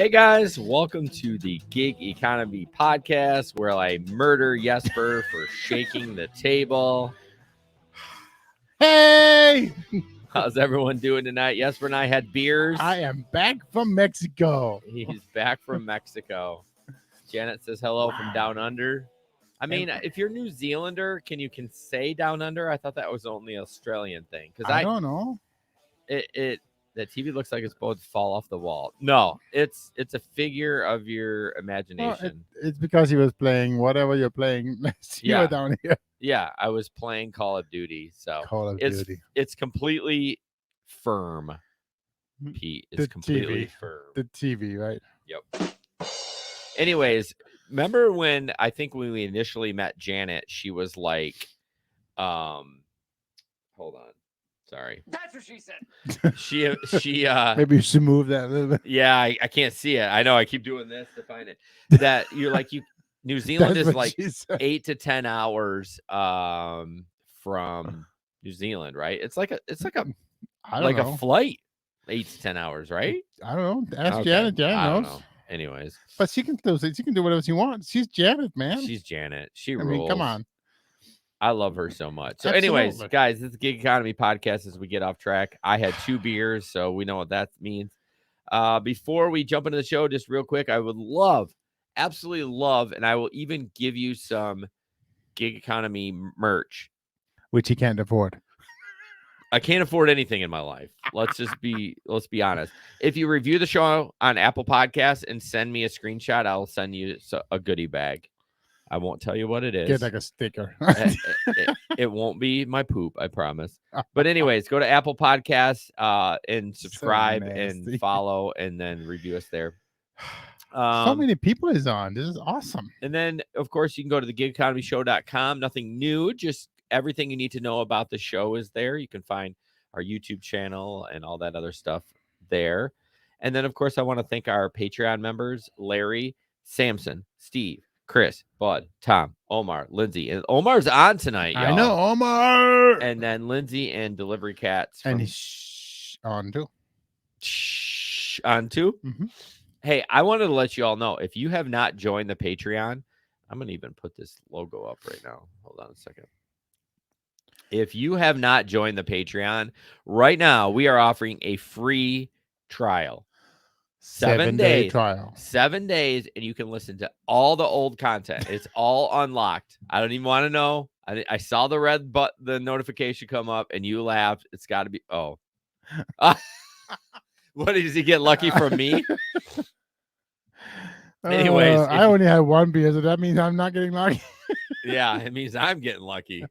Hey guys, welcome to the Gig Economy Podcast, where I murder Jesper for shaking the table. Hey! How's everyone doing tonight? Jesper and I had beers. I am back from Mexico. He's back from Mexico. Janet says hello from down under. I mean, if you're New Zealander, can say down under? I thought that was only an Australian thing. Because I don't know. The TV looks like it's both fall off the wall. No, it's a figure of your imagination. Well, it's because he was playing whatever you're playing. You were down here. Yeah, I was playing Call of Duty. So Call of Duty. It's completely firm, Pete. It's completely firm. The TV, right? Yep. Anyways, remember when we initially met Janet, she was like, hold on. Sorry. That's what she said. She Maybe you should move that a little bit. Yeah, I can't see it. I know I keep doing this to find it. That you're like New Zealand is like 8 to 10 hours from New Zealand, right? It's like a flight. 8 to 10 hours, right? I don't know. Ask Okay. Janet. Janet knows. I don't know. Anyways. But she can do whatever she wants. She's Janet, man. She's Janet. She I rules. mean, come on. I love her so much. So, Absolutely. anyways, guys, this is Gig Economy Podcast as we get off track. I had 2 beers, so we know what that means. Before we jump into the show, just real quick, I would absolutely love, and I will even give you some Gig Economy merch. Which he can't afford. I can't afford anything in my life. Let's be honest. If you review the show on Apple Podcasts and send me a screenshot, I'll send you a goodie bag. I won't tell you what it is. Get like a sticker. It won't be my poop, I promise. But anyways, go to Apple Podcasts and subscribe and follow and then review us there. So many people is on. This is awesome. And then, of course, you can go to thegigeconomyshow.com. Nothing new, just everything you need to know about the show is there. You can find our YouTube channel and all that other stuff there. And then, of course, I want to thank our Patreon members, Larry, Samson, Steve, Chris, Bud, Tom, Omar, Lindsay. And Omar's on tonight, y'all. I know, Omar. And then Lindsay and Delivery Cats. And he's on too. On too? Mm-hmm. Hey, I wanted to let you all know, if you have not joined the Patreon, I'm going to even put this logo up right now. Hold on a second. If you have not joined the Patreon, right now we are offering a free trial. 7-day trial. 7 days, and you can listen to all the old content. It's all unlocked. I don't even want to know. I saw the notification come up, and you laughed. It's got to be. Oh. What, does he get lucky from me? Anyways. I only had 1 beer, so that means I'm not getting lucky. Yeah, it means I'm getting lucky.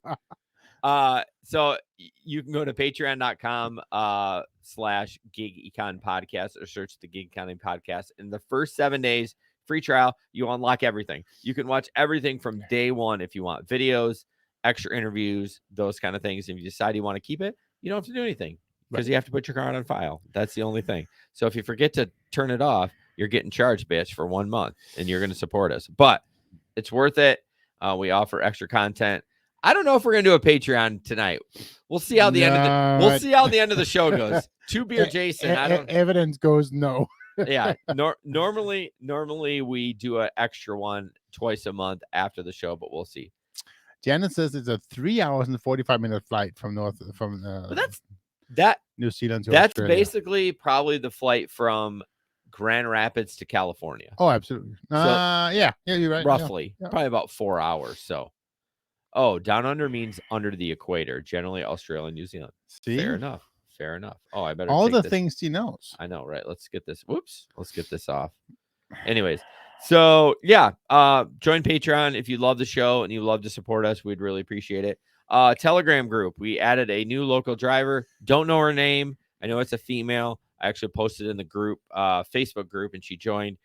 So you can go to patreon.com /Gig Econ Podcast or search the Gig Economy Podcast. In the first 7 days, free trial, you unlock everything. You can watch everything from day one if you want. Videos, extra interviews, those kind of things. If you decide you want to keep it, you don't have to do anything because you have to put your card on file. That's the only thing. So if you forget to turn it off, you're getting charged, bitch, for 1 month, and you're going to support us. But it's worth it. We offer extra content. I don't know if we're gonna do a Patreon tonight. We'll see how the end of the show goes. 2 beer Jason. Evidence goes no. Yeah. Normally we do an extra one twice a month after the show, but we'll see. Janet says it's a 3 hours and 45-minute flight from New Zealand to Australia. Basically probably the flight from Grand Rapids to California. Oh, absolutely. Yeah, you're right. Roughly. Yeah. Probably about 4 hours. So. Oh, down under means under the equator, generally Australia, New Zealand. See? Fair enough. Oh, I better all take the this. things he knows. I know, right? Let's get this. Let's get this off. Anyways, so yeah, join Patreon if you love the show and you love to support us. We'd really appreciate it. Telegram group. We added a new local driver. Don't know her name. I know it's a female. I actually posted in the group, Facebook group, and she joined.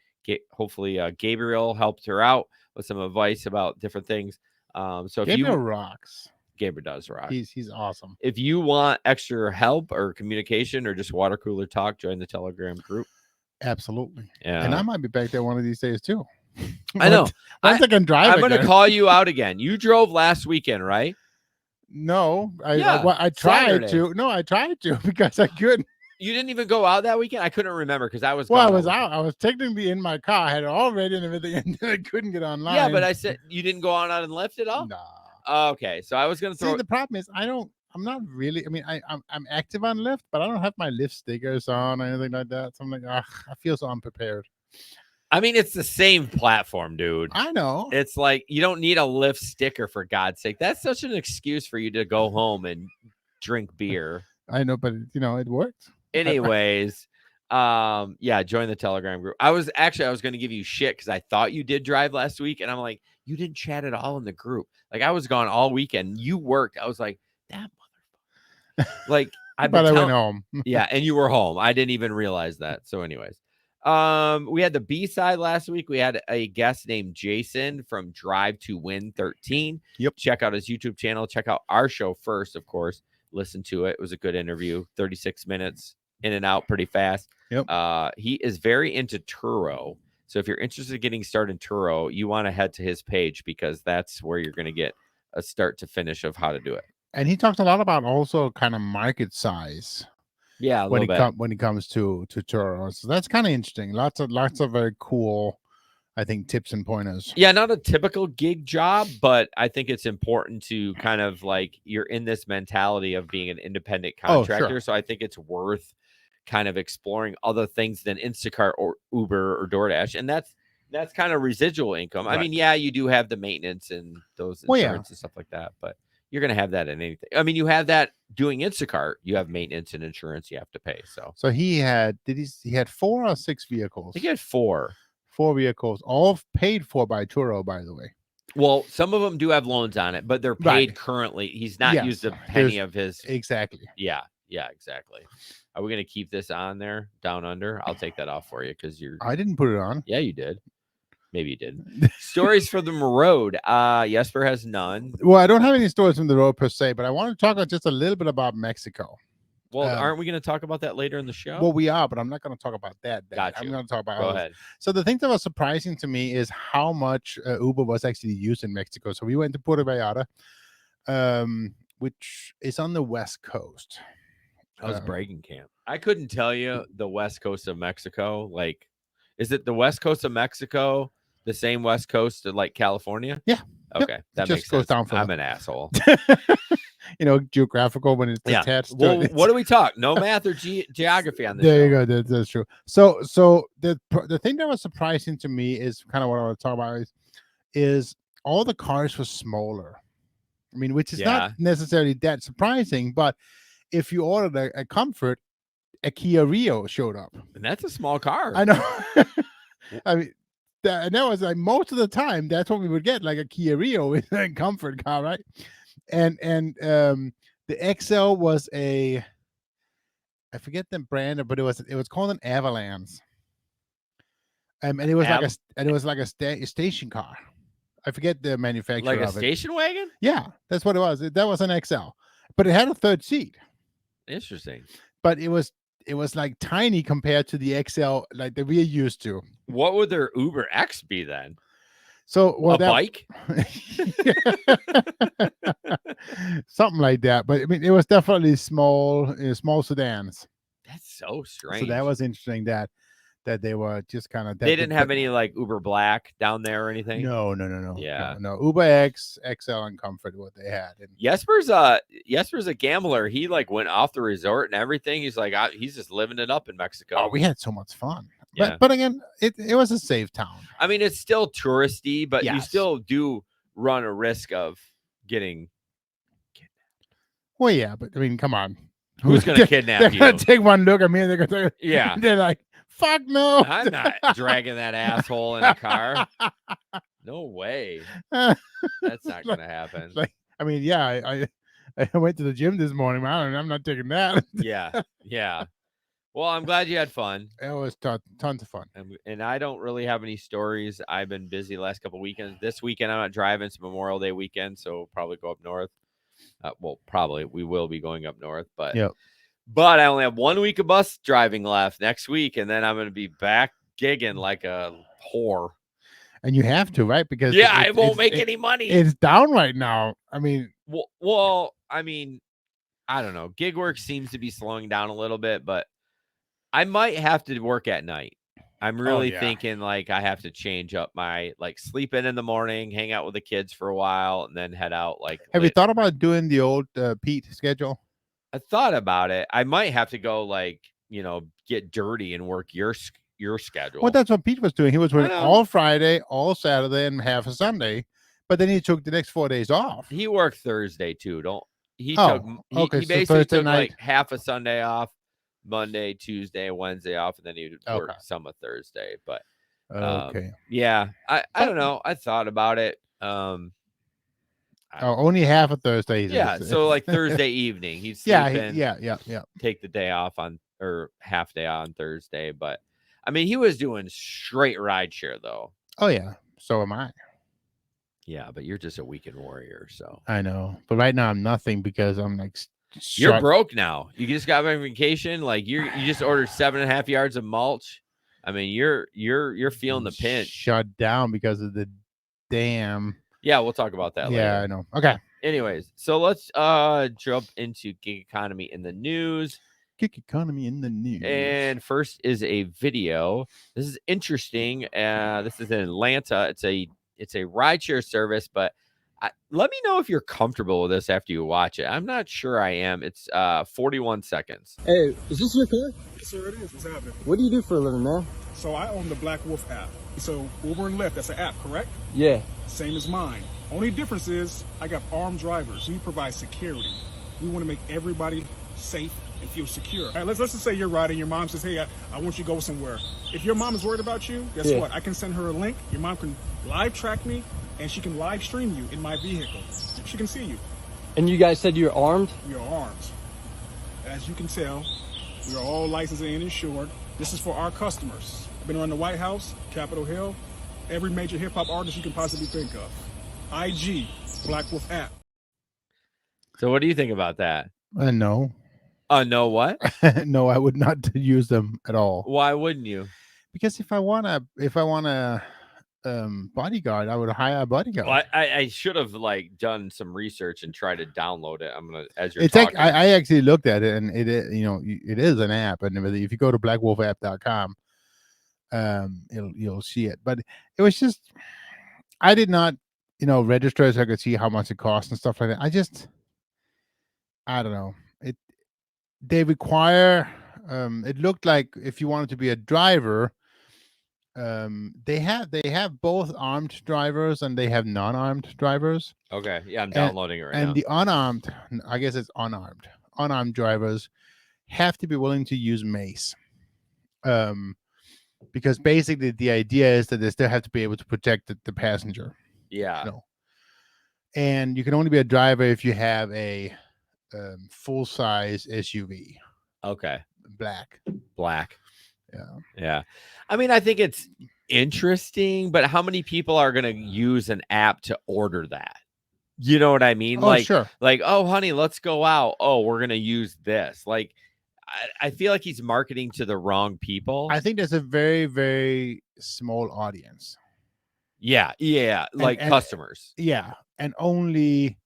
Hopefully, Gabriel helped her out with some advice about different things. So if Gabriel rocks. Gabriel does rock. He's awesome. If you want extra help or communication or just water cooler talk, join the Telegram group. Absolutely. Yeah. And I might be back there one of these days too. I know. I can drive. I'm going to call you out again. You drove last weekend, right? No, I tried Saturday. to. No, I tried to because I couldn't. You didn't even go out that weekend? I couldn't remember because I was Well, I gone was all out. weekend. I was technically in my car. I had it all ready and everything, and then I couldn't get online. Yeah, but I said you didn't go on and lift at all? Nah. Okay, so I was going to See, throw. the problem is I'm not really. I mean, I'm active on Lyft, but I don't have my Lyft stickers on or anything like that. So I'm like, I feel so unprepared. I mean, it's the same platform, dude. I know. It's like you don't need a Lyft sticker for God's sake. That's such an excuse for you to go home and drink beer. I know, but it worked. Anyways, yeah, join the Telegram group. I was going to give you shit because I thought you did drive last week, and I'm like, you didn't chat at all in the group. Like I was gone all weekend. You worked. I was like, that motherfucker. Like But I went home. Yeah, and you were home. I didn't even realize that. So, anyways, we had the B side last week. We had a guest named Jason from Drive to Win 13. Yep. Check out his YouTube channel. Check out our show first, of course. Listen to it. It was a good interview. 36 minutes in and out pretty fast. Yep. He is very into Turo. So if you're interested in getting started in Turo, you want to head to his page because that's where you're going to get a start to finish of how to do it. And he talks a lot about also kind of market size. Yeah, when it comes to Turo. So that's kind of interesting. Lots of very cool, I think, tips and pointers. Yeah, not a typical gig job, but I think it's important to kind of like you're in this mentality of being an independent contractor. Sure. So I think it's worth kind of exploring other things than Instacart or Uber or DoorDash. And that's kind of residual income. Right. I mean, yeah, you do have the maintenance and those insurance and stuff like that, but you're going to have that in anything. I mean, you have that doing Instacart, you have maintenance and insurance you have to pay. So he had 4 or 6 vehicles. He had 4 vehicles, all paid for by Turo, by the way. Well, some of them do have loans on it, but they're paid currently. He's not used a penny of his. Exactly. Yeah, exactly. Are we going to keep this on there down under? I'll take that off for you because I didn't put it on. Yeah, you did. Maybe you didn't. Stories from the road. Jesper has none. Well, I don't have any stories from the road per se, but I want to talk just a little bit about Mexico. Well, aren't we going to talk about that later in the show? Well, we are, but I'm not going to talk about that. Gotcha. I'm going to talk about. Go ahead. So the thing that was surprising to me is how much Uber was actually used in Mexico. So we went to Puerto Vallarta, which is on the West Coast. That was bragging camp. I couldn't tell you the West Coast of Mexico. Like, is it the West Coast of Mexico? The same West Coast of like California? Yeah. Okay. Yep. That just makes goes sense. down from I'm an asshole. Geographical when it's attached. Well, what do we talk? No math or geography on this There show. you go. That's true. So the thing that was surprising to me is kind of what I want to talk about is all the cars were smaller. I mean, which is not necessarily that surprising, but if you ordered a Comfort, a Kia Rio showed up. And that's a small car. I know. I mean, and that was like most of the time that's what we would get, like a Kia Rio with a Comfort car, right? And the XL was I forget the brand, but it was called an Avalanche. And it was like a station car. I forget the manufacturer. Like a of station wagon? Yeah, that's what it was. That was an XL, but it had a third seat. Interesting. But it was like tiny compared to the XL like that we're used to. What would their Uber X be then? So bike? Something like that. But I mean, it was definitely small sedans. That's so strange. So that was interesting that they were just kind of. They didn't have any like Uber Black down there or anything. No. Yeah, no. Uber X, XL, and Comfort what they had. And Jesper's a gambler. He like went off the resort and everything. He's like he's just living it up in Mexico. Oh, we had so much fun. Yeah. But again, it was a safe town. I mean, it's still touristy, but you still do run a risk of getting kidnapped. Well, yeah, but I mean, come on. Who's going to kidnap you? They're going to take one look at me and they're going to yeah. They're like, fuck no. I'm not dragging that asshole in a car. No way. That's not going to happen. Like, I mean, yeah, I went to the gym this morning. I'm not taking that. Yeah. Well, I'm glad you had fun. It was tons of fun. And I don't really have any stories. I've been busy the last couple of weekends. This weekend, I'm not driving. It's Memorial Day weekend, so we'll probably go up north. We will be going up north. But I only have 1 week of bus driving left next week, and then I'm going to be back gigging like a whore. And you have to, right? Because I won't make any money. It's down right now. I mean, well, I mean, I don't know. Gig work seems to be slowing down a little bit, but I might have to work at night. I'm really yeah. thinking like I have to change up my like sleep in the morning, hang out with the kids for a while, and then head out like Have you late. thought about doing the old Pete schedule? I thought about it. I might have to go like get dirty and work your Well, schedule. that's what Pete was doing. He was I working know. all Friday, all Saturday, and half a Sunday. But then he took the next 4 days off. He worked Thursday too. Don't he took Oh, he, okay. he So basically Thursday took night. like half a Sunday off, Monday, Tuesday, Wednesday off, and then he would work Okay. some of Thursday. But Okay. yeah, I But- don't know. I thought about it. only half a Thursday. Yeah, so like Thursday evening, he'd sleep yeah, in, yeah. take the day off on or half day on Thursday. But I mean, he was doing straight ride share though. Oh yeah. So am I. Yeah, but you're just a weekend warrior, so I know. But right now I'm nothing because I'm like you're broke now. You just got back on vacation. Like you just ordered 7.5 yards of mulch. I mean, you're feeling the pinch. Shut down because of the damn. Yeah, we'll talk about that later. Yeah, I know. Okay. Anyways, so let's jump into gig economy in the news. Gig economy in the news. And first is a video. This is interesting. This is in Atlanta. It's a rideshare service, but let me know if you're comfortable with this after you watch it. I'm not sure I am. It's 41 seconds. Hey, is this your car? Yes, sir, it is. What's happening? What do you do for a living, man? So I own the Black Wolf app. So Uber and Lyft, that's an app, correct? Yeah. Same as mine. Only difference is I got armed drivers. We provide security. We want to make everybody safe and feel secure. All right, let's just say you're riding. Your mom says, hey, I want you to go somewhere. If your mom is worried about you, guess Yeah. what? I can send her a link. Your mom can live track me, and she can live stream you in my vehicle. She can see you. And you guys said you're armed? We are armed. As you can tell, we are all licensed and insured. This is for our customers. I've been around the White House, Capitol Hill, every major hip hop artist you can possibly think of. IG, Black Wolf app. So what do you think about that? No. No what? No, I would not use them at all. Why wouldn't you? Because if I want a bodyguard, I would hire a bodyguard. Well, I should have like done some research and tried to download it. I'm gonna as you're It's talking. I actually looked at it, and it is an app, and if you go to blackwolfapp.com, you'll see it. But it was just I did not register so I could see how much it costs and stuff like that. I don't know. They require it looked like if you wanted to be a driver, they have both armed drivers and they have non-armed drivers. Okay, yeah, I'm downloading it right now. And the unarmed, I guess it's unarmed drivers have to be willing to use mace. Because basically the idea is that they still have to be able to protect the passenger. Yeah. And you can only be a driver if you have a full-size SUV. Okay. Black. Yeah. I mean, I think it's interesting, but how many people are going to use an app to order that? You know what I mean? Oh, sure. Like, oh, honey, let's go out. Oh, we're going to use this. Like, I feel like he's marketing to the wrong people. I think there's a very, very small audience. Yeah. Like customers. Yeah. And only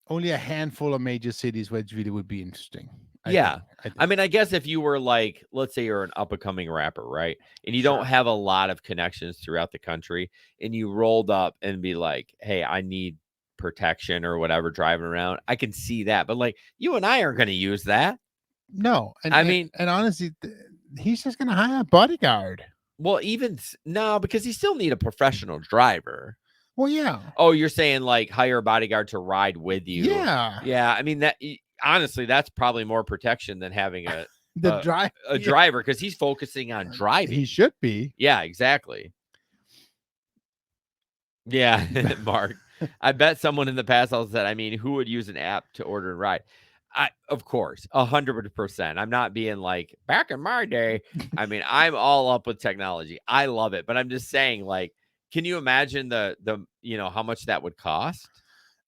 a handful of major cities where it really would be interesting. I mean, I guess if you were like, let's say you're an up and coming rapper, right? And you don't have a lot of connections throughout the country, and you rolled up and be like, hey, I need protection or whatever driving around. I can see that. But like you and I aren't going to use that. No. And honestly, he's just going to hire a bodyguard. Well, no, because you still need a professional driver. Well, yeah. Oh, you're saying like hire a bodyguard to ride with you. Yeah. Yeah. I mean, that honestly, that's probably more protection than having a driver because he's focusing on driving. He should be. Yeah, exactly. Yeah, Mark. I bet someone in the past also said, I mean, who would use an app to order and ride? Of course, 100%. I'm not being like back in my day. I mean, I'm all up with technology. I love it, but I'm just saying, like, can you imagine the how much that would cost?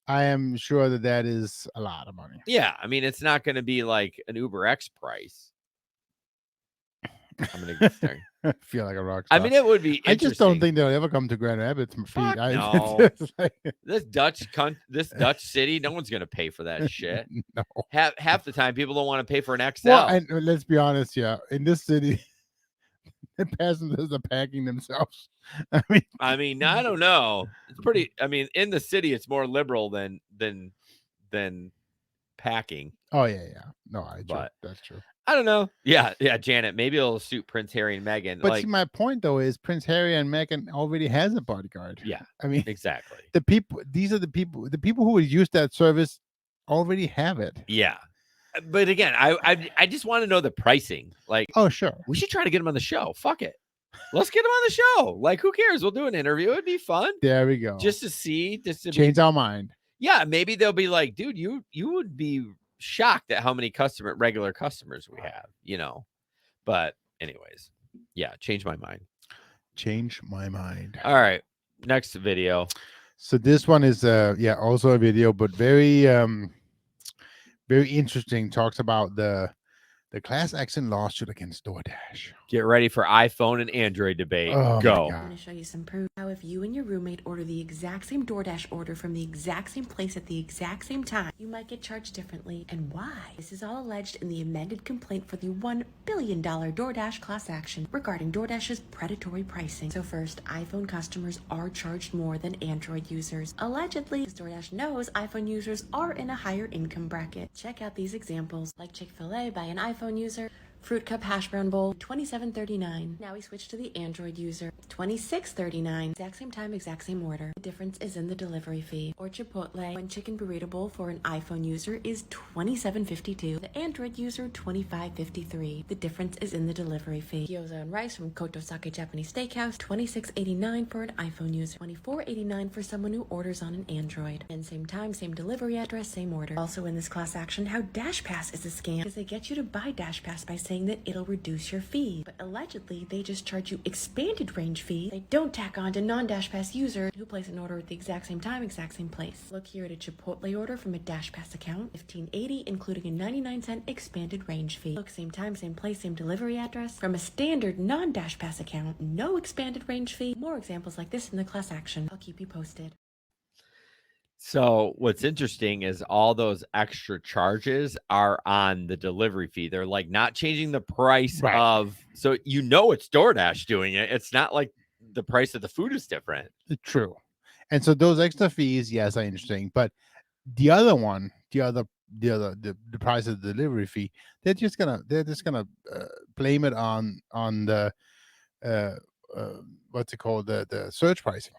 I am sure that is a lot of money. Yeah, I mean, it's not going to be like an Uber X price. I'm going to start. I feel like a rock star. I mean, it would be I just don't interesting. think they'll ever come to Grand Rapids. Fuck I, no. it's like, This Dutch city, no one's gonna pay for that shit. no. Half the time, people don't want to pay for an XL. Well, and let's be honest, yeah. In this city, the passengers are packing themselves. I mean, I don't know. It's pretty. I mean, in the city, it's more liberal than packing. Oh yeah. No, that's true. I don't know. Yeah, Janet. Maybe it'll suit Prince Harry and Meghan. But see, my point though is Prince Harry and Meghan already has a bodyguard. Yeah, I mean, exactly. The people who would use that service already have it. Yeah, but again, I just want to know the pricing. Like, oh sure, we should try to get him on the show. Fuck it, let's get him on the show. Like, who cares? We'll do an interview. It'd be fun. There we go. Just to see, change our mind. Yeah, maybe they'll be like, dude, you would be shocked at how many regular customers we have, But anyways, yeah, change my mind. All right, next video. So this one is also a video, but very very interesting. Talks about the class action lawsuit against DoorDash. Get ready for iPhone and Android debate. Oh, go. I'm going to show you some proof how if you and your roommate order the exact same DoorDash order from the exact same place at the exact same time, you might get charged differently, and why. This is all alleged in the amended complaint for the $1 billion DoorDash class action regarding DoorDash's predatory pricing. So first, iPhone customers are charged more than Android users. Allegedly, because DoorDash knows iPhone users are in a higher income bracket. Check out these examples, like Chick-fil-A by an iPhone user, Fruit Cup Hash Brown Bowl, $27.39. Now we switch to the Android user, $26.39. Exact same time, exact same order. The difference is in the delivery fee. Or Chipotle, one chicken burrito bowl for an iPhone user is $27.52. The Android user, $25.53. The difference is in the delivery fee. Gyoza and rice from Kotosake Japanese Steakhouse, $26.89 for an iPhone user, $24.89 for someone who orders on an Android. And same time, same delivery address, same order. Also in this class action, how DashPass is a scam, because they get you to buy DashPass by saying that it'll reduce your fee. But allegedly, they just charge you expanded range fee. They don't tack on to non-DashPass users who place an order at the exact same time, exact same place. Look here at a Chipotle order from a DashPass account, $15.80, including a 99-cent expanded range fee. Look, same time, same place, same delivery address. From a standard non-DashPass account, no expanded range fee. More examples like this in the class action. I'll keep you posted. So what's interesting is all those extra charges are on the delivery fee. They're like not changing the price of, so it's DoorDash doing it. It's not like the price of the food is different. True. And so those extra fees, yes, are interesting. But the other one, the price of the delivery fee, they're just gonna blame it on the what's it called, the surge pricing.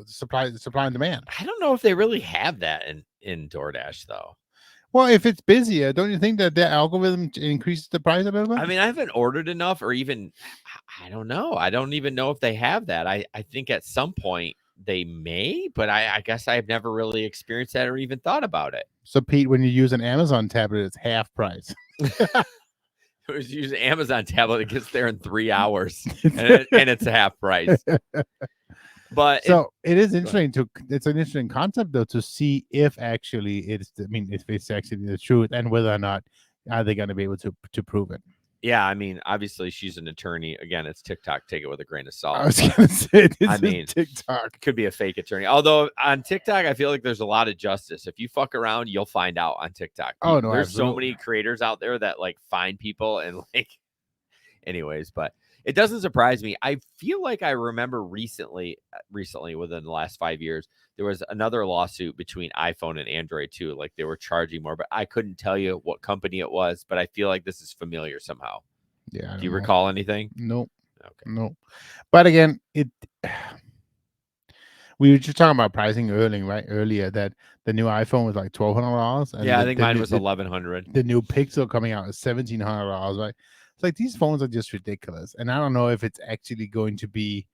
Supply and demand. I don't know if they really have that in DoorDash though. Well, if it's busier, don't you think that their algorithm increases the price a little bit? I mean, I haven't ordered enough, or even, I don't know. I don't even know if they have that. I think at some point they may, but I guess I've never really experienced that or even thought about it. So Pete, when you use an Amazon tablet, it's half price. It was using Amazon tablet. It gets there in 3 hours and it's a half price. But so it is interesting it's an interesting concept though to see if actually if it's actually the truth and whether or not are they going to be able to prove it. Yeah, I mean, obviously she's an attorney. Again, it's TikTok. Take it with a grain of salt. I was going to say, TikTok could be a fake attorney. Although on TikTok, I feel like there's a lot of justice. If you fuck around, you'll find out on TikTok. Oh no, there's absolutely. so many creators out there that like find people and like. Anyways, but it doesn't surprise me. I feel like I remember recently within the last 5 years, there was another lawsuit between iPhone and Android too. Like they were charging more, but I couldn't tell you what company it was, but I feel like this is familiar somehow. Yeah. Do you recall anything? Nope. Okay. Nope. But again, we were just talking about pricing earlier that the new iPhone was like $1,200. Yeah, I think mine was $1,100. The new Pixel coming out is $1,700, right? It's like these phones are just ridiculous, and I don't know if it's actually going to be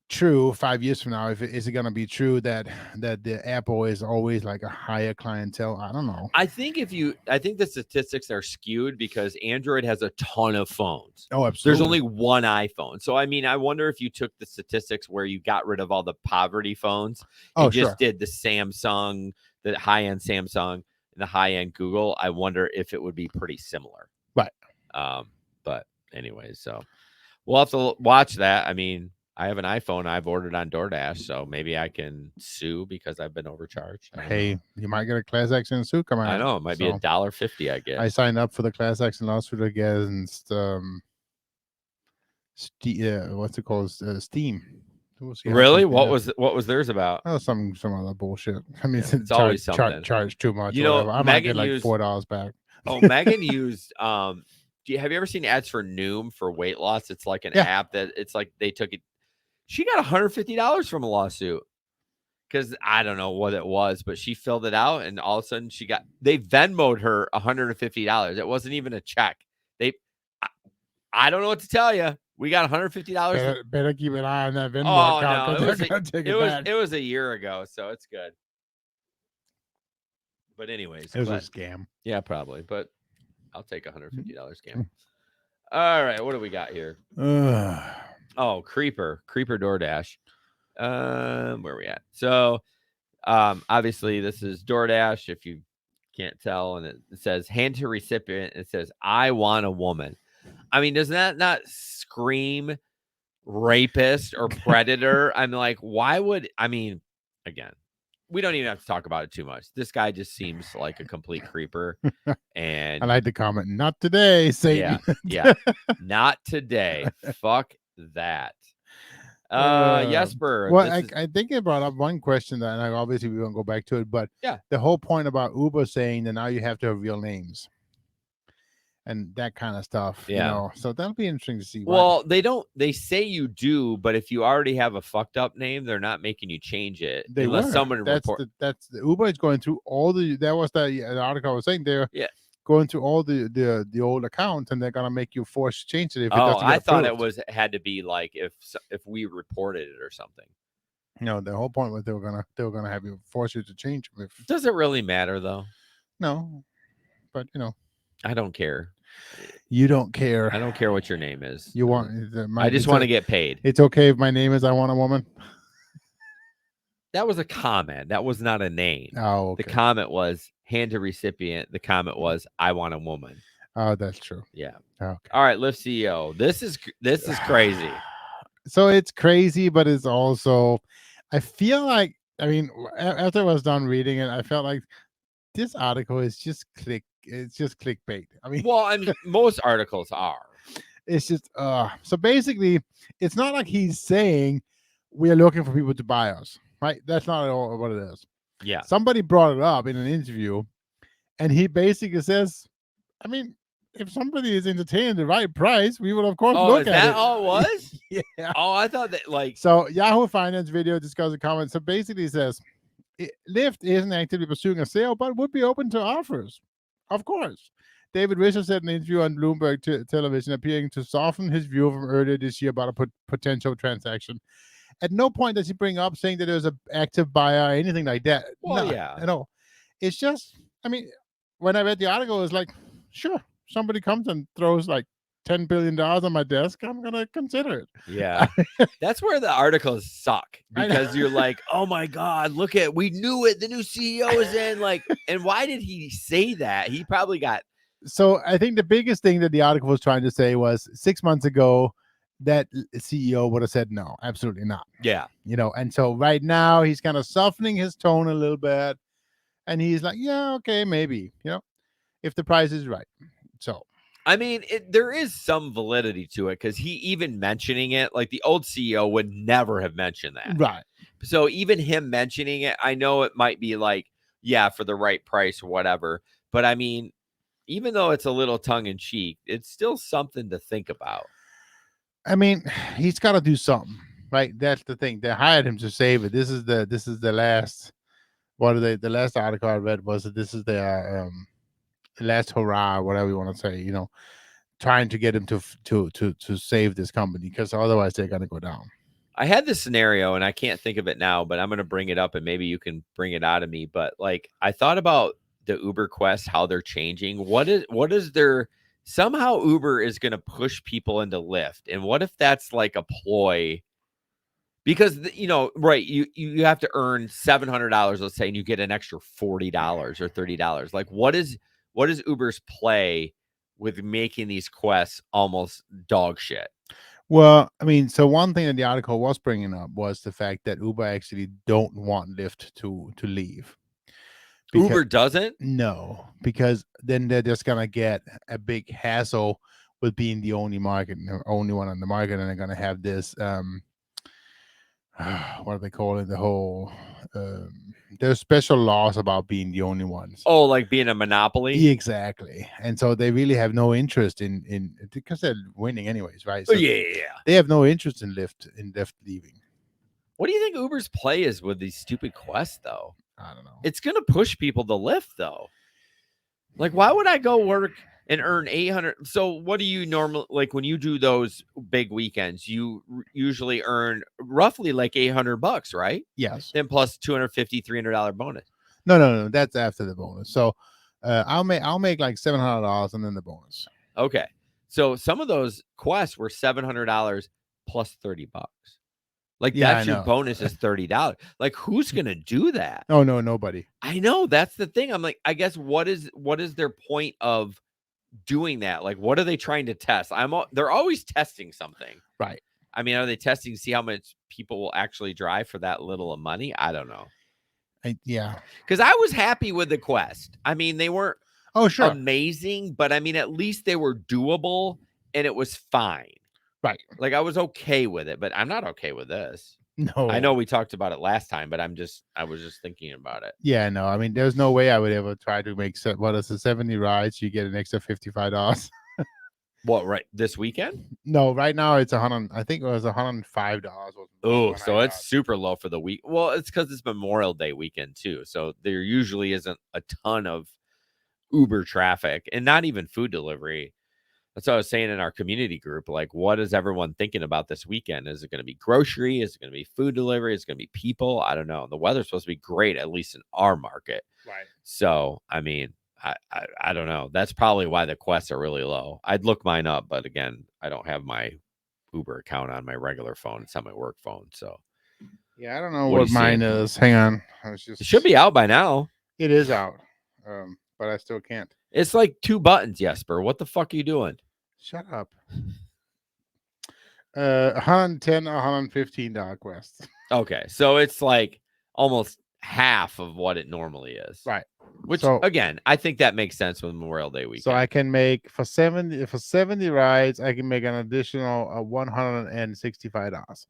true 5 years from now. Is it going to be true that the Apple is always like a higher clientele? I don't know. I think the statistics are skewed because Android has a ton of phones. Oh, absolutely. There's only one iPhone. So I mean, I wonder if you took the statistics where you got rid of all the poverty phones and just did the Samsung, the high-end Samsung and the high-end Google. I wonder if it would be pretty similar. Right. But anyways, so We'll have to watch that. I mean, I have an iPhone I've ordered on DoorDash, so maybe I can sue because I've been overcharged. I don't Hey, know. you might get a class action suit coming out. I know it might be So $1.50. I guess. I signed up for the class action lawsuit against what's it called? Steam. We'll see how Really? quick they What was theirs about? Oh, some other bullshit. I mean, Yeah, it's always something. charge too much. You or know, whatever. I might get Megan like used- $4 back. Oh, Megan used have you ever seen ads for Noom for weight loss? It's like an Yeah. app that it's like they took it. She got $150 from a lawsuit because I don't know what it was, but she filled it out and all of a sudden they Venmoed her $150. It wasn't even a check. I don't know what to tell you. We got $150. Better keep an eye on that Venmo Oh account. no, 'cause they're gonna take it back. it was a year ago, so it's good. But anyways, It was a scam. yeah, probably. But I'll take $150 Mm-hmm. scam. All right, what do we got here? Oh, Creeper DoorDash. Where are we at? So, obviously this is DoorDash. If you can't tell, and it says hand to recipient. It says I want a woman. I mean, does that not scream rapist or predator? I'm like, why would I mean? Again, we don't even have to talk about it too much. This guy just seems like a complete creeper. And I like the comment. Not today, Satan. yeah, not today. Fuck that. Jesper. Well, I think it brought up one question that, and obviously we won't go back to it, but yeah, the whole point about Uber saying that now you have to have real names and that kind of stuff. Yeah. You know, so that'll be interesting to see. Well, they say you do, but if you already have a fucked up name, they're not making you change it unless someone report. That's the Uber is going through all the. That was the article I was saying there. Yeah. Going through all the old accounts, and they're gonna make you force to change it. If it doesn't get I thought approved. it had to be like if we reported it or something. No, the whole point was they were gonna have you force you to change them. Does it really matter though? No, but you know, I don't care. You don't care. I don't care what your name is. You want? I just want to get paid. It's okay if my name is I Want a Woman. That was a comment. That was not a name. Oh, okay. The comment was hand to recipient. The comment was I want a woman. Oh, that's true. Yeah. Okay. All right, Lyft CEO. This is crazy. So it's crazy, but it's also, I feel like, I mean, after I was done reading it, I felt like this article is just it's just clickbait. I mean, well, I mean, most articles are. It's just so basically it's not like he's saying we're looking for people to buy us, right? That's not at all what it is. Yeah. Somebody brought it up in an interview, and he basically says, I mean, if somebody is entertaining the right price, we will of course look at it. Is that all it was? Yeah. Oh, I thought that like so Yahoo Finance video discusses comments. So basically it says Lyft isn't actively pursuing a sale, but would be open to offers. Of course. David Risher said in an interview on Bloomberg television, appearing to soften his view from earlier this year about a potential transaction. At no point does he bring up saying that there's an active buyer or anything like that. Well, no, yeah. No. It's just, I mean, when I read the article, it was like, sure, somebody comes and throws like $10 billion on my desk, I'm going to consider it. Yeah. That's where the articles suck because you're like, oh my God, look at, we knew it. The new CEO is in like, and why did he say that? He probably got. So I think the biggest thing that the article was trying to say was 6 months ago, that CEO would have said, no, absolutely not. Yeah. You know, and so right now he's kind of softening his tone a little bit. And he's like, yeah, okay, maybe, you know, if the price is right. So, I mean, there is some validity to it because he even mentioning it, like the old CEO would never have mentioned that. Right. So even him mentioning it, I know it might be like, yeah, for the right price or whatever. But I mean, even though it's a little tongue in cheek, it's still something to think about. I mean, he's got to do something, right? That's the thing. They hired him to save it. This is the last. What are they? The last article I read was that this is their last hurrah, whatever you want to say. You know, trying to get him to save this company because otherwise they're gonna go down. I had this scenario and I can't think of it now, but I'm gonna bring it up and maybe you can bring it out of me. But like, I thought about the Uber Quest, how they're changing. What is their somehow Uber is gonna push people into Lyft, and what if that's like a ploy? Because you know, right? You have to earn $700, let's say, and you get an extra $40 or $30. Like, what is Uber's play with making these quests almost dog shit? Well, I mean, so one thing that the article was bringing up was the fact that Uber actually don't want Lyft to leave. Uber doesn't? No, because then they're just gonna get a big hassle with being the only only one on the market, and they're gonna have this what do they call it? The whole there's special laws about being the only ones. Oh, like being a monopoly? Exactly. And so they really have no interest in because they're winning anyways, right? So Yeah. they have no interest in Lyft leaving. What do you think Uber's play is with these stupid quests, though? I don't know. It's going to push people to Lyft, though. Like, why would I go work and earn 800? So what do you normally, like when you do those big weekends, you usually earn roughly like $800, right? Yes. Then plus $250, $300 bonus. No. That's after the bonus. So I'll make like $700 and then the bonus. Okay. So some of those quests were $700 plus $30. Like that's your bonus is $30. Like who's gonna do that? Oh no, nobody. I know that's the thing. I'm like, I guess what is their point of doing that? Like, what are they trying to test? They're always testing something, right? I mean, are they testing to see how much people will actually drive for that little of money? I don't know. Yeah, because I was happy with the quest. I mean, they weren't amazing, but I mean, at least they were doable and it was fine. Right. Like I was okay with it, but I'm not okay with this. No. I know we talked about it last time, but I was just thinking about it. Yeah, no. I mean, there's no way I would ever try to make 70 rides. You get an extra $55. What, right this weekend? No, right now it's 100. I think it was $105. Oh, so it's super low for the week. Well, it's because it's Memorial Day weekend too, so there usually isn't a ton of Uber traffic and not even food delivery. That's what I was saying in our community group. Like, what is everyone thinking about this weekend? Is it going to be grocery? Is it going to be food delivery? Is it going to be people? I don't know. The weather's supposed to be great, at least in our market. Right. So, I mean, I don't know. That's probably why the quests are really low. I'd look mine up, but again, I don't have my Uber account on my regular phone. It's on my work phone. So, yeah, I don't know what mine is. Hang on. It should be out by now. It is out, but I still can't. It's like 2 buttons, Jesper. What the fuck are you doing? Shut up. $110 or $115 quest. Okay, so it's like almost half of what it normally is. Right. Which again, I think that makes sense with Memorial Day weekend. So I can make for 70 rides, I can make an additional $165.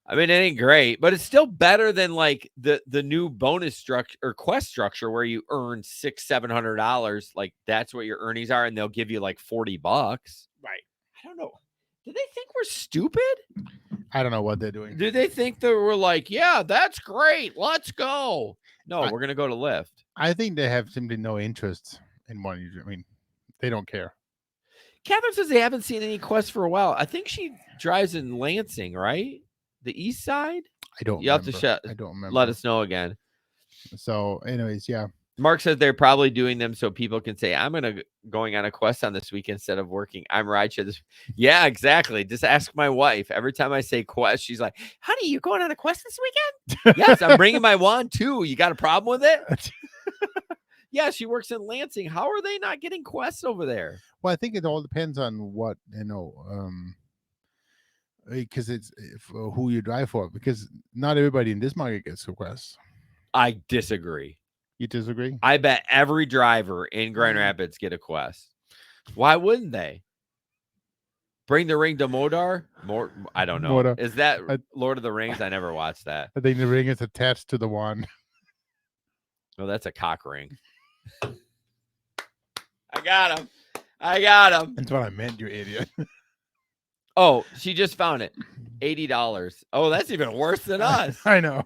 I mean, it ain't great, but it's still better than like the new bonus structure or quest structure where you earn $600-$700. Like that's what your earnings are, and they'll give you like $40. Right. I don't know. Do they think we're stupid? I don't know what they're doing. Do they think that we're like, yeah, that's great, let's go? No, we're gonna go to Lyft. I think they have simply no interest in what you do. I mean, they don't care. Catherine says they haven't seen any quests for a while. I think she drives in Lansing, right? The east side? I don't You remember. have to I don't remember. Let us know again. So, anyways, yeah. Mark says they're probably doing them so people can say, I'm going on a quest on this week instead of working. I'm rideshare this. Yeah, exactly. Just ask my wife. Every time I say quest, she's like, honey, you going on a quest this weekend? Yes, I'm bringing my wand too. You got a problem with it? Yeah, she works in Lansing. How are they not getting quests over there? Well, I think it all depends on what, because it's who you drive for, because not everybody in this market gets quests. I disagree. You disagree? I bet every driver in Grand Rapids get a quest. Why wouldn't they? Bring the ring to Modar? I don't know. Modar. Is that Lord of the Rings? I never watched that. I think the ring is attached to the wand. No, that's a cock ring. I got him. That's what I meant, you idiot. Oh, she just found it. $80. Oh, that's even worse than us. I know.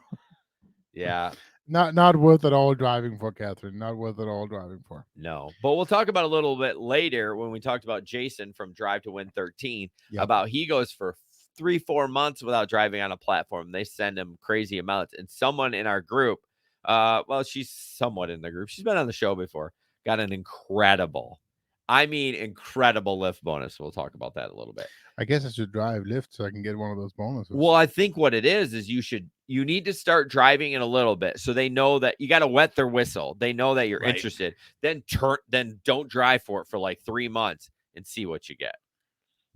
Yeah. Not worth it all driving for, Catherine. Not worth it all driving for. No. But we'll talk about a little bit later when we talked about Jason from Drive to Win 13 about he goes for 3-4 months without driving on a platform. They send him crazy amounts. And someone in our group, well, she's somewhat in the group. She's been on the show before. Got an incredible Lyft bonus. We'll talk about that a little bit. I guess I should drive Lyft so I can get one of those bonuses. Well, I think what it is you need to start driving in a little bit so they know that you got to wet their whistle. They know that you're interested. Then don't drive for it for like 3 months and see what you get.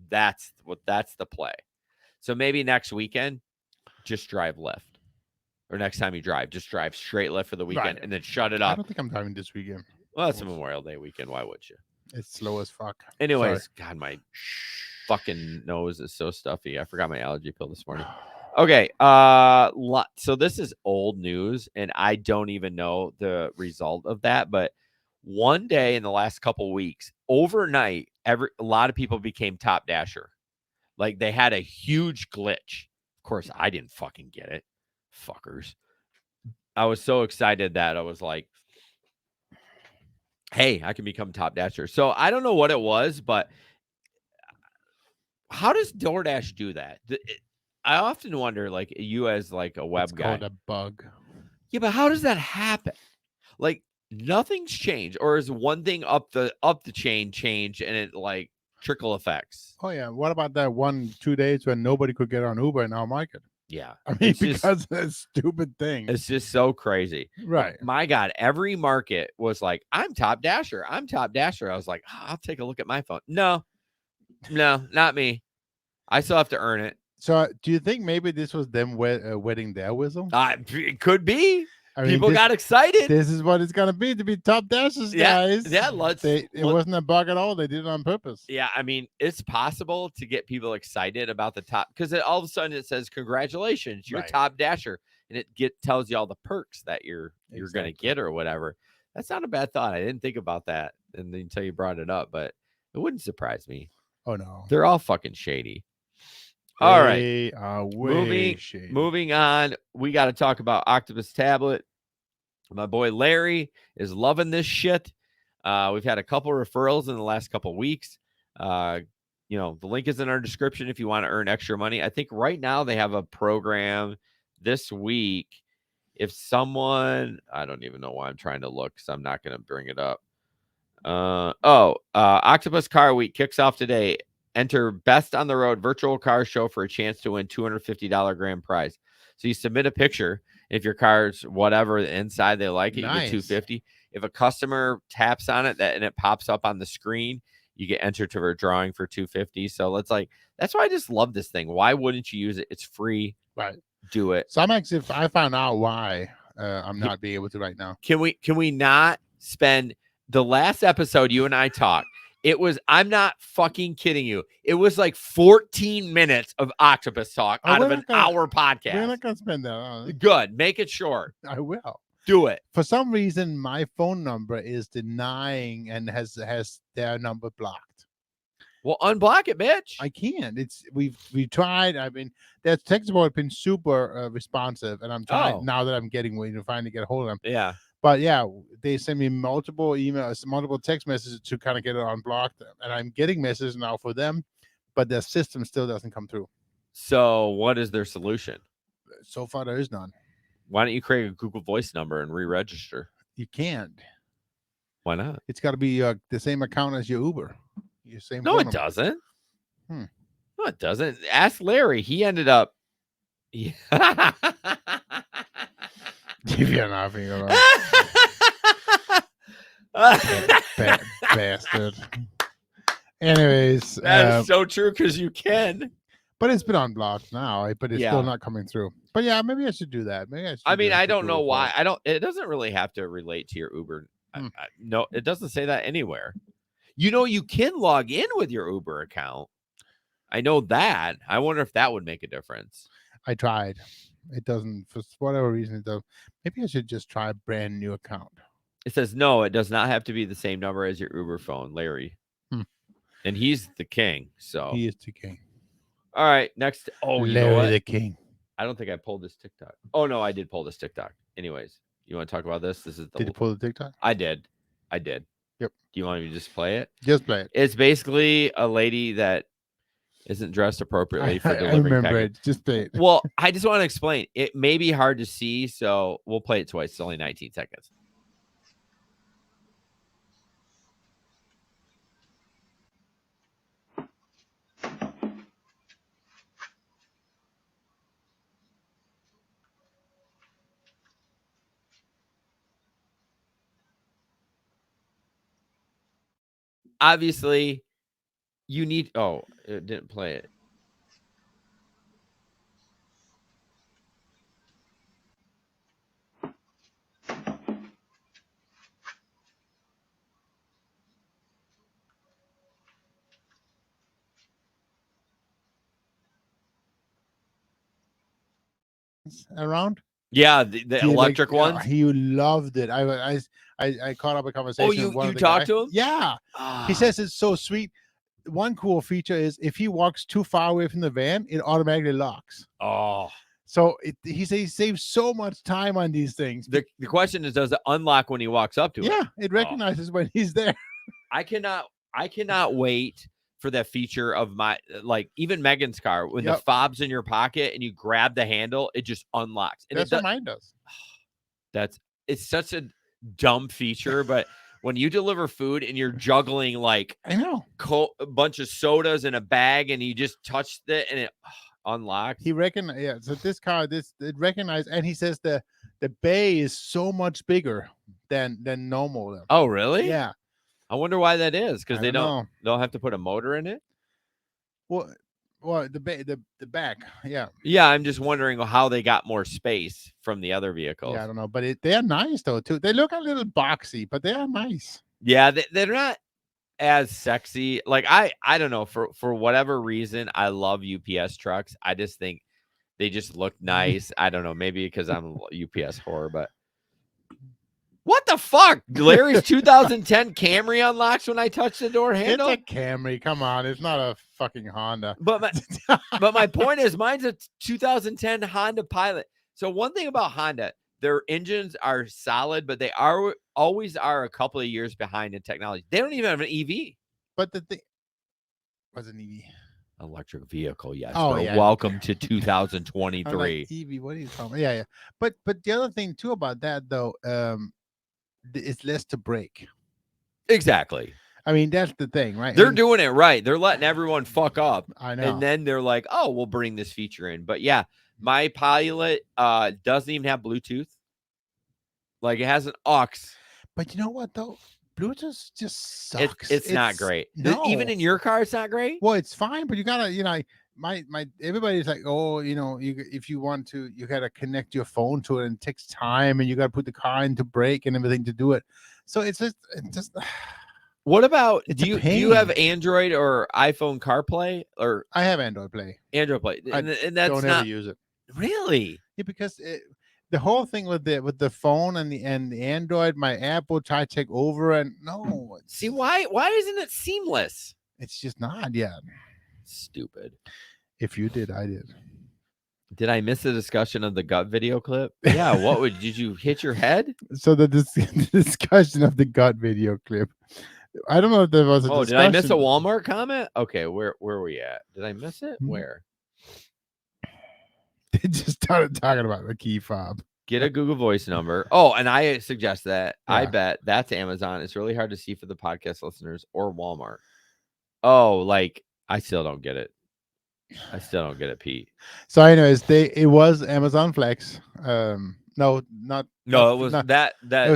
That's the play. So maybe next weekend, just drive Lyft. Or next time you drive, just drive straight Lyft for the weekend Right. and then shut it I up. don't think I'm driving this weekend. Well, it's a Memorial Day weekend. Why would you? It's slow as fuck. Anyways, God, my fucking nose is so stuffy. I forgot my allergy pill this morning. Okay. So this is old news, and I don't even know the result of that. But one day in the last couple weeks, overnight, a lot of people became top dasher. Like they had a huge glitch. Of course, I didn't fucking get it. Fuckers. I was so excited that I was like, hey, I can become top dasher. So I don't know what it was, but how does DoorDash do that? I often wonder, like you as like a web It's guy. called a bug. Yeah, but how does that happen? Like nothing's changed, or is one thing up the chain change and it like trickle effects? Oh yeah. What about that 1-2 days when nobody could get on Uber in our market? Yeah, I mean, it's because just, of that stupid thing. it's just so crazy. Right. My God, every market was like, I'm top dasher. I'm top dasher. I was like, I'll take a look at my phone. No, not me. I still have to earn it. So, do you think maybe this was them wetting their whistle? It could be. I mean, People got excited. This is what it's gonna be to be top dashers, Yeah, guys. yeah, It wasn't a bug at all. They did it on purpose. Yeah, I mean, it's possible to get people excited about the top because all of a sudden it says, "Congratulations, you're Right. top dasher," and it tells you all the perks that you're going to Exactly. get or whatever. That's not a bad thought. I didn't think about that until you brought it up, but it wouldn't surprise me. Oh no, They're all fucking shady. All right, they are way shady. moving on. We got to talk about Octopus tablet. My boy Larry is loving this shit. We've had a couple referrals in the last couple weeks. The link is in our description if you want to earn extra money. I think right now they have a program this week. If someone, I don't even know why I'm trying to look because I'm not going to bring it up. Octopus Car Week kicks off today. Enter Best on the Road virtual car show for a chance to win $250 grand prize. So you submit a picture. If your car's whatever inside they like it, Nice. you get $250. If a customer taps on it and it pops up on the screen, you get entered to a drawing for $250. So that's why I just love this thing. Why wouldn't you use it? It's free. Right. Do it. So I found out why I'm not being able to right now. Can we not spend the last episode you and I talked? It was, I'm not fucking kidding you. It was like 14 minutes of Octopus talk out of an hour podcast. We're not gonna spend that. Good. Make it short. I will. Do it. For some reason, my phone number is denying and has their number blocked. Well, unblock it, bitch. I can't. We've tried. I mean, their tech support has been super responsive, and I'm trying now that I'm getting way to finally get a hold of them. Yeah. But yeah, they send me multiple emails, multiple text messages to kind of get it unblocked, and I'm getting messages now for them, but their system still doesn't come through. So what is their solution? So far, there is none. Why don't you create a Google Voice number and re-register? You can't. Why not? It's got to be the same account as your Uber. Your same. No, it doesn't. No, it doesn't. Ask Larry. He ended up. Yeah. Give you nothing. Bastard. Anyways, that is so true because you can. But it's been unblocked now. But it's still not coming through. But yeah, maybe I should do that. Maybe I should. I mean, I don't know why. It doesn't really have to relate to your Uber. No, it doesn't say that anywhere. You can log in with your Uber account. I know that. I wonder if that would make a difference. I tried. It doesn't, for whatever reason, it does. Maybe I should just try a brand new account. It says, no, it does not have to be the same number as your Uber phone, Larry. And he's the king. So he is the king. All right. Next. Oh, Larry you know what? the king. I don't think I pulled this TikTok. Oh, no, I did pull this TikTok. Anyways, you want to talk about this? This is Did you pull the TikTok? I did. Yep. Do you want me to just play it? Just play it. It's basically a lady that isn't dressed appropriately for delivering. I remember it. Just play it. Well, I just want to explain. It may be hard to see, so we'll play it twice. It's only 19 seconds. Obviously, You need. Oh, it didn't play it. around. Yeah, the electric ones. He loved it. I caught up a conversation. Oh, with you one of the talked guy. to him? Yeah, Ah, he says it's so sweet. One cool feature is if he walks too far away from the van, it automatically locks. Oh, So he says he saves so much time on these things. the question is, does it unlock when he walks up to it? Yeah, it recognizes when he's there. I cannot wait for that feature of my like even Megan's car when the Yep. fob's in your pocket and you grab the handle, it just unlocks. And That's what mine does. it's such a dumb feature, but when you deliver food and you're juggling like I know. a bunch of sodas in a bag and you just touched it and it unlocked. He recognized. Yeah. So this car, it recognized, and he says the bay is so much bigger than normal. Oh, really? Yeah. I wonder why that is, because I they don't don't have to put a motor in it. Well, the back. Yeah. Yeah, I'm just wondering how they got more space from the other vehicles. Yeah, I don't know, but they are nice though too. They look a little boxy, but they are nice. Yeah, they're not as sexy. Like I don't know, for whatever reason, I love UPS trucks. I just think they just look nice. I don't know, maybe because I'm a UPS whore, but what the fuck? Larry's 2010 Camry unlocks when I touch the door handle. It's a Camry. Come on, it's not a fucking Honda. But my point is, mine's a 2010 Honda Pilot. So one thing about Honda, their engines are solid, but they always are a couple of years behind in technology. They don't even have an EV. But the thing was an EV. Electric vehicle, yes. Oh, but yeah. welcome to I'm 2023. like, EV, what are you talking about? Yeah. But the other thing too about that though, it's less to break. Exactly. I mean, that's the thing, right? They're doing it right. They're letting everyone fuck up. I know. And then they're like, oh, we'll bring this feature in. But yeah, my Pilot doesn't even have Bluetooth. Like it has an aux. But you know what though? Bluetooth just sucks. It's not great. No. Even in your car, it's not great. Well, it's fine, but you gotta, my everybody's like, oh, if you want to, you gotta connect your phone to it, and it takes time, and you gotta put the car into brake and everything to do it. So it's just. What about It's do a you have pain. Android or iPhone CarPlay or I have Android Play. Android Play? And that's Don't not ever use it. really. Yeah, because the whole thing with the phone and the Android, my app will try to take over, and no. See why isn't it seamless? It's just not yet. Stupid. If you did, I did. Did I miss the discussion of the gut video clip? Yeah. Did you hit your head? So the discussion of the gut video clip. I don't know if there was a discussion. Did I miss a Walmart comment? Okay, where were we at? Did I miss it? Where? They just started talking about the key fob. Get a Google Voice number. Oh, and I suggest that. Yeah. I bet that's Amazon. It's really hard to see for the podcast listeners or Walmart. Oh, like I still don't get it. I still don't get it, Pete. So, anyways, it was Amazon Flex. It was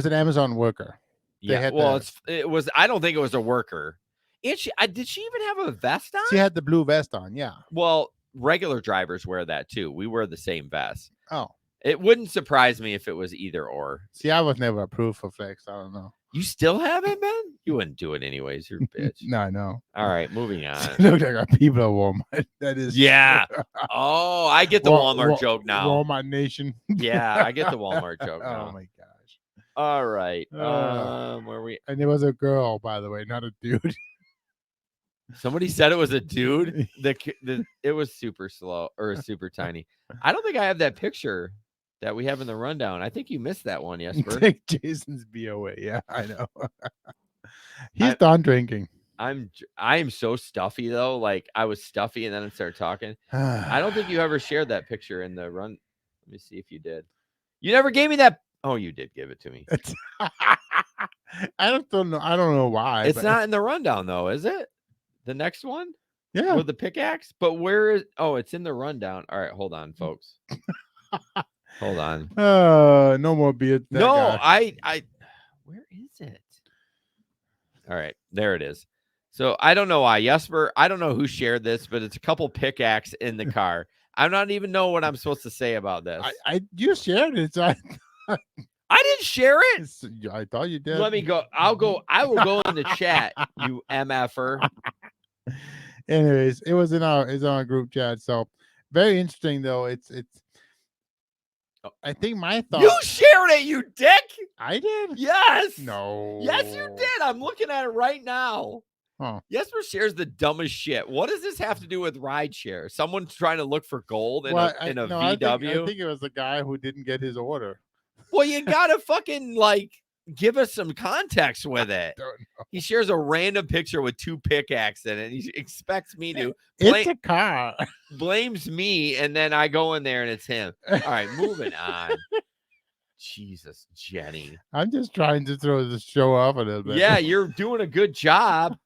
an Amazon worker. Yeah. It was. I don't think it was a worker. And did she even have a vest on? She had the blue vest on. Yeah. Well, regular drivers wear that too. We wear the same vest. Oh. It wouldn't surprise me if it was either or. See, I was never approved for Flex. I don't know. You still haven't been? You wouldn't do it anyways. You're a bitch. No, I know. All right, moving on. Look like our people at Walmart. That is. Yeah. Oh, I get the Walmart joke now. Walmart Nation. Yeah, I get the Walmart joke now. Oh my gosh. All right. Where we? And it was a girl, by the way, not a dude. Somebody said it was a dude. It was super slow or super tiny. I don't think I have that picture that we have in the rundown. I think you missed that one, Jesper. Take Jason's BOA. Yeah, I know. He's done drinking. I am so stuffy though. Like I was stuffy and then I started talking. I don't think you ever shared that picture in the run. Let me see if you did. You never gave me that. Oh, you did give it to me. I don't know. I don't know why. It's not in the rundown though, is it? The next one? Yeah. With the pickaxe? But where is it's in the rundown. All right, hold on, folks. Hold on. No more beer. No, I where is it? All right, there it is. So I don't know why. Jesper, I don't know who shared this, but it's a couple pickaxe in the car. I don't even know what I'm supposed to say about this. You shared it. So I didn't share it. I thought you did. Let me go. I will go in the chat, you MFer. Anyways, it was in our group chat. So very interesting though. It's I think my thought. You shared it, you dick. I did? Yes. No. Yes, you did. I'm looking at it right now. Oh. Jesper shares the dumbest shit. What does this have to do with rideshare? Someone's trying to look for gold in a VW? I think it was the guy who didn't get his order. Well, you gotta fucking give us some context with it. He shares a random picture with 2 pickaxes in it. He expects me to. It's a car. Blames me, and then I go in there and it's him. All right, moving on. Jesus, Jenny. I'm just trying to throw the show off a little bit. Yeah, you're doing a good job.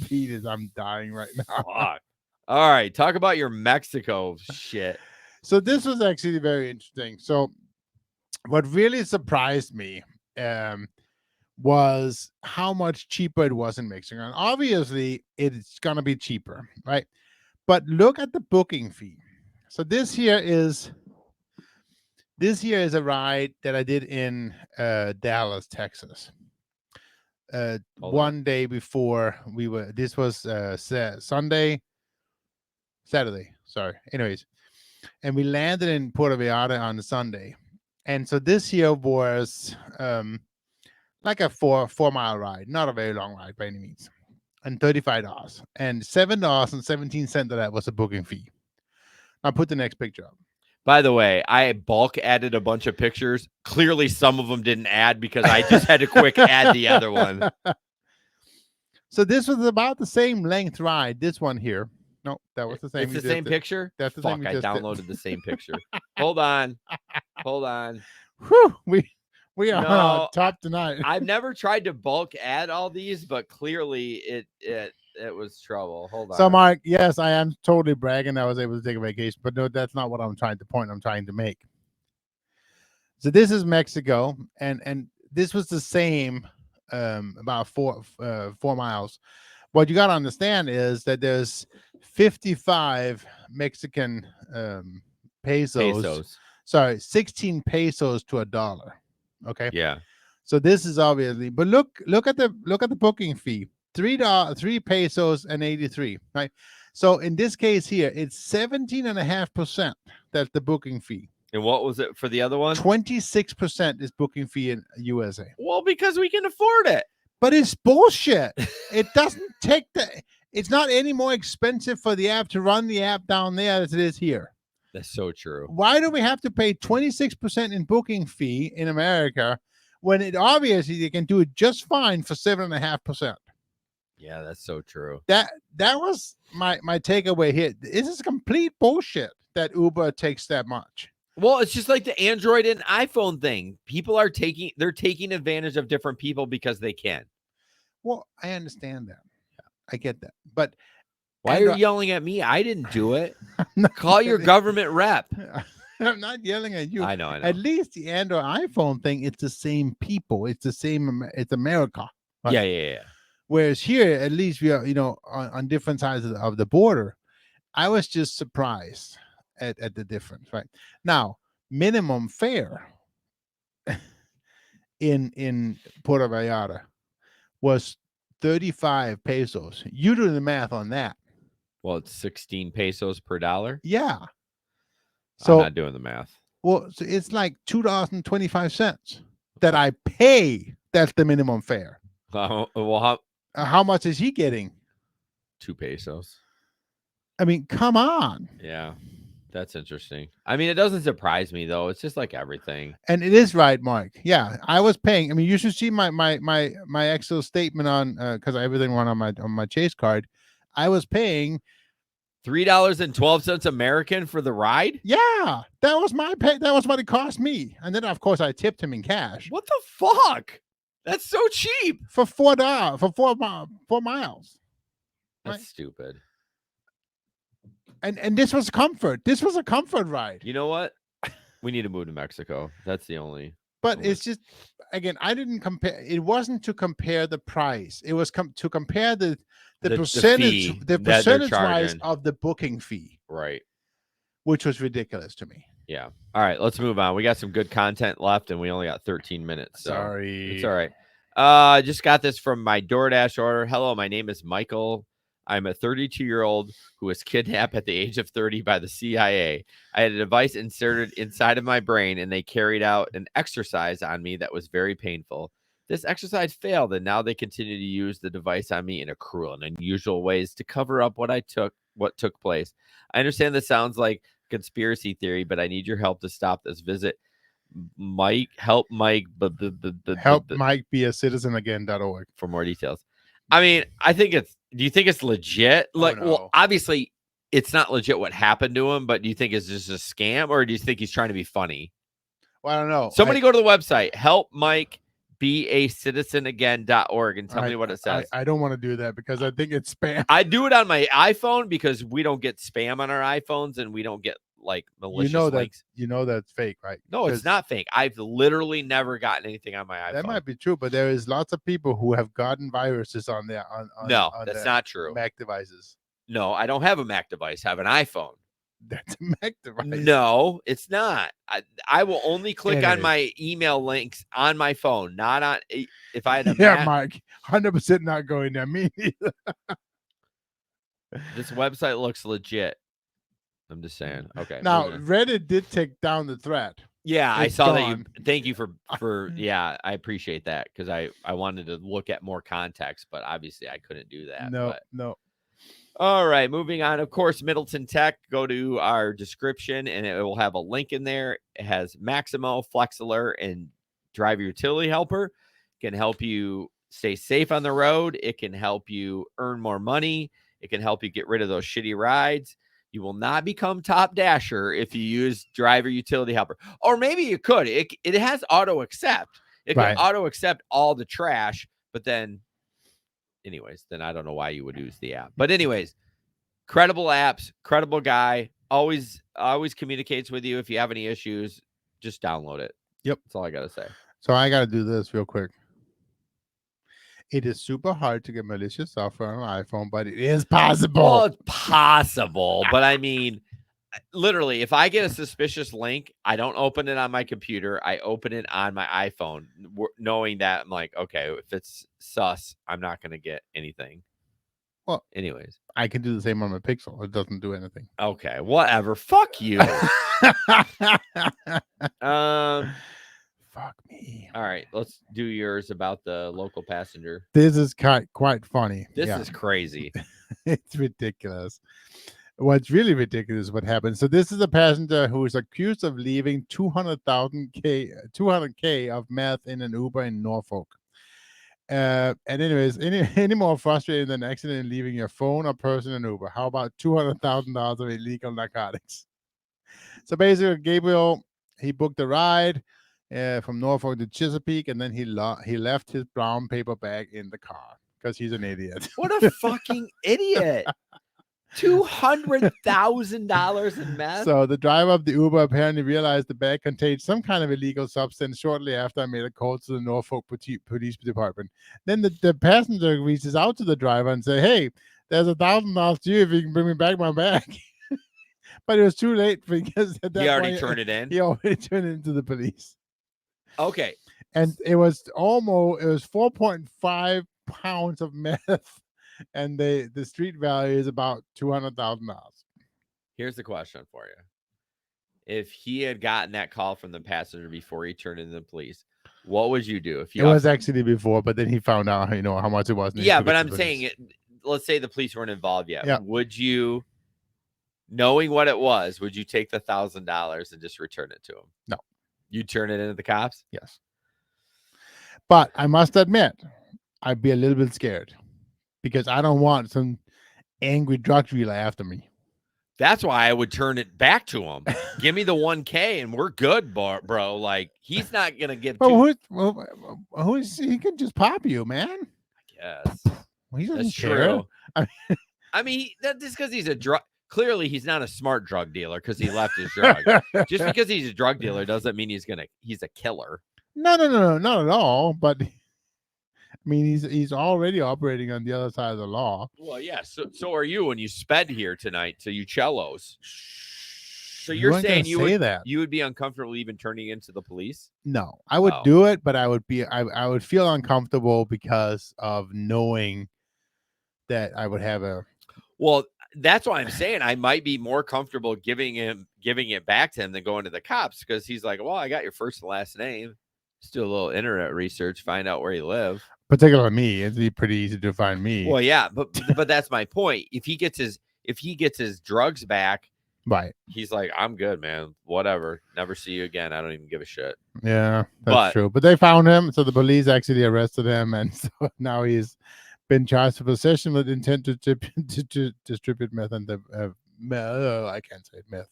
Peters, I'm dying right now. Fuck. All right, talk about your Mexico shit. So this was actually very interesting. So what really surprised me was how much cheaper it was in Mexico. And obviously, it's going to be cheaper, right? But look at the booking fee. So this here is a ride that I did in Dallas, Texas. One day before this was Saturday. Sorry. Anyways, and we landed in Puerto Vallarta on the Sunday. And so this here was like a 4-mile ride, not a very long ride by any means, and $35. And $7.17 of that was a booking fee. I'll put the next picture up. By the way, I bulk added a bunch of pictures. Clearly, some of them didn't add because I just had to quick add the other one. So this was about the same length ride. This one here. No, that was the same. It's the same picture? That's the Fuck, same. I downloaded the same picture. Hold on. Whew, we are on top tonight. I've never tried to bulk add all these, but clearly it was trouble. Hold on. So, Mark, yes, I am totally bragging I was able to take a vacation, but no, that's not what I'm trying to make. So this is Mexico, and this was the same about 4 miles. What you got to understand is that there's 55 Mexican pesos. Sorry, 16 pesos to $1. Okay. Yeah. So this is obviously, but look at the booking fee. $3 pesos and 83. Right. So in this case here, it's 17.5%. That's the booking fee. And what was it for the other one? 26% is booking fee in USA. Well, because we can afford it. But it's bullshit. It doesn't take it's not any more expensive for the app to run the app down there as it is here. That's so true. Why do we have to pay 26% in booking fee in America when it obviously they can do it just fine for 7.5%? Yeah, that's so true. That was my takeaway here. This is complete bullshit that Uber takes that much. Well, it's just like the Android and iPhone thing. People are taking advantage of different people because they can. Well, I understand that. I get that. But why are you yelling at me? I didn't do it. Call your government rep. I'm not yelling at you. I know. At least the Android iPhone thing, it's the same people. It's the same. It's America. Right? Yeah. Whereas here, at least we are, on different sides of the border. I was just surprised at the difference. Right now, minimum fare in Puerto Vallarta was 35 pesos. You do the math on that. Well, it's 16 pesos per $1. Yeah. So I'm not doing the math. Well, so it's like $2.25 that I pay. That's the minimum fare. Well, how much is he getting? 2 pesos. I mean, come on. Yeah, that's interesting. I mean, it doesn't surprise me though. It's just like everything. And it is right, Mark. Yeah, I was paying. I mean, you should see my Excel statement on because everything went on my Chase card. I was paying $3.12 American for the ride. Yeah, that was my pay. That was what it cost me. And then, of course, I tipped him in cash. What the fuck? That's so cheap for $4 for 4 miles. That's right? Stupid. And this was comfort. This was a comfort ride. You know what? We need to move to Mexico. That's the only. But it's just, again, I didn't compare. It wasn't to compare the price. It was to compare the percentage, fee the that they're percentage wise charging. of the booking fee, Right. which was ridiculous to me. Yeah. All right, let's move on. We got some good content left, and we only got 13 minutes. So Sorry. It's all right. I just got this from my DoorDash order. Hello, my name is Michael. I'm a 32-year-old who was kidnapped at the age of 30 by the CIA. I had a device inserted inside of my brain, and they carried out an exercise on me that was very painful. This exercise failed, and now they continue to use the device on me in a cruel and unusual ways to cover up what took place. I understand this sounds like conspiracy theory, but I need your help to stop this. Visit help Mike be a citizen again.org for more details. I mean, do you think it's legit? Like, no. well, obviously it's not legit what happened to him, but do you think it's just a scam, or do you think he's trying to be funny? Well, I don't know. Somebody go to the website, help Mike be a citizen again.org, and tell me what it says. I don't want to do that because I think it's spam. I do it on my iPhone because we don't get spam on our iPhones, and we don't get like malicious links. You know that's fake, right? No, it's not fake. I've literally never gotten anything on my iPhone. That might be true, but there is lots of people who have gotten viruses on their no, that's not true. Mac devices. No, I don't have a Mac device. I have an iPhone. That's a Mac device. No, it's not. I will only click on my email links on my phone, not on if I had a Mac. Mike, 100% not going there. Me neither. This website looks legit. I'm just saying. Okay. Now, Reddit did take down the thread. Yeah, I saw that. Thank you for yeah, I appreciate that because I wanted to look at more context, but obviously I couldn't do that. No. All right, moving on. Of course, Middleton Tech. Go to our description, and it will have a link in there. It has Maximo, Flexalert, and Driver Utility Helper. It can help you stay safe on the road. It can help you earn more money. It can help you get rid of those shitty rides. You will not become top dasher if you use Driver Utility Helper. Or maybe you could. It has auto accept. It can auto accept all the trash, but then anyways, then I don't know why you would use the app. But anyways, credible apps, credible guy, always communicates with you. If you have any issues, just download it. Yep. That's all I got to say. So I got to do this real quick. It is super hard to get malicious software on an iPhone, but it is possible. Well, it's possible, but I mean, literally, if I get a suspicious link, I don't open it on my computer. I open it on my iPhone, knowing that I'm like, okay, if it's sus, I'm not going to get anything. Well, anyways, I can do the same on my Pixel. It doesn't do anything. Okay, whatever. Fuck you. Fuck me. All right, let's do yours about the local passenger. This is quite funny. This is crazy. It's ridiculous. What's really ridiculous what happened. So this is a passenger who is accused of leaving 200K of meth in an Uber in Norfolk. And anyways, any more frustrating than an accident leaving your phone or person in Uber? How about $200,000 of illegal narcotics? So basically, Gabriel, he booked a ride from Norfolk to Chesapeake, and then he left his brown paper bag in the car because he's an idiot. What a fucking idiot. $200,000 in meth. So the driver of the Uber apparently realized the bag contained some kind of illegal substance shortly after I made a call to the Norfolk Police Department. Then the passenger reaches out to the driver and say, "Hey, there's $1,000 to you if you can bring me back my bag." But it was too late because at that he already point, turned it in. He already turned it into the police. Okay. And it was 4.5 pounds of meth. And the street value is about $200,000. Here's the question for you. If he had gotten that call from the passenger before he turned into the police, what would you do? If it was actually before, but then he found out, how much it was. Yeah, but I'm saying, let's say the police weren't involved yet. Yeah. Would you, knowing what it was, would you take the $1,000 and just return it to him? No. You'd turn it into the cops? Yes. But I must admit, I'd be a little bit scared. Because I don't want some angry drug dealer after me. That's why I would turn it back to him. Give me the $1,000 and we're good, bro. Like, he's not going to get he can just pop you, man. I guess. Well, he doesn't That's care. True. I mean, that's just because he's a drug. Clearly, he's not a smart drug dealer because he left his drug. Just because he's a drug dealer doesn't mean he's a killer. No, not at all. But I mean, he's already operating on the other side of the law. Well, yeah. So are you when you sped here tonight to Uccello's. So You you're weren't gonna saying say that. you would be uncomfortable even turning into the police? No, I would Oh. do it, but I would feel uncomfortable because of knowing that I would have a. Well, that's why I'm saying I might be more comfortable giving it back to him than going to the cops because he's like, well, I got your first and last name. Just do a little internet research, find out where you live. Particularly me, it'd pretty easy to find me. Well, yeah, but that's my point. If he gets his drugs back, right? He's like, I'm good, man. Whatever. Never see you again. I don't even give a shit. Yeah, that's true. But they found him, so the police actually arrested him, and so now he's been charged for possession with intent to distribute meth and I can't say meth.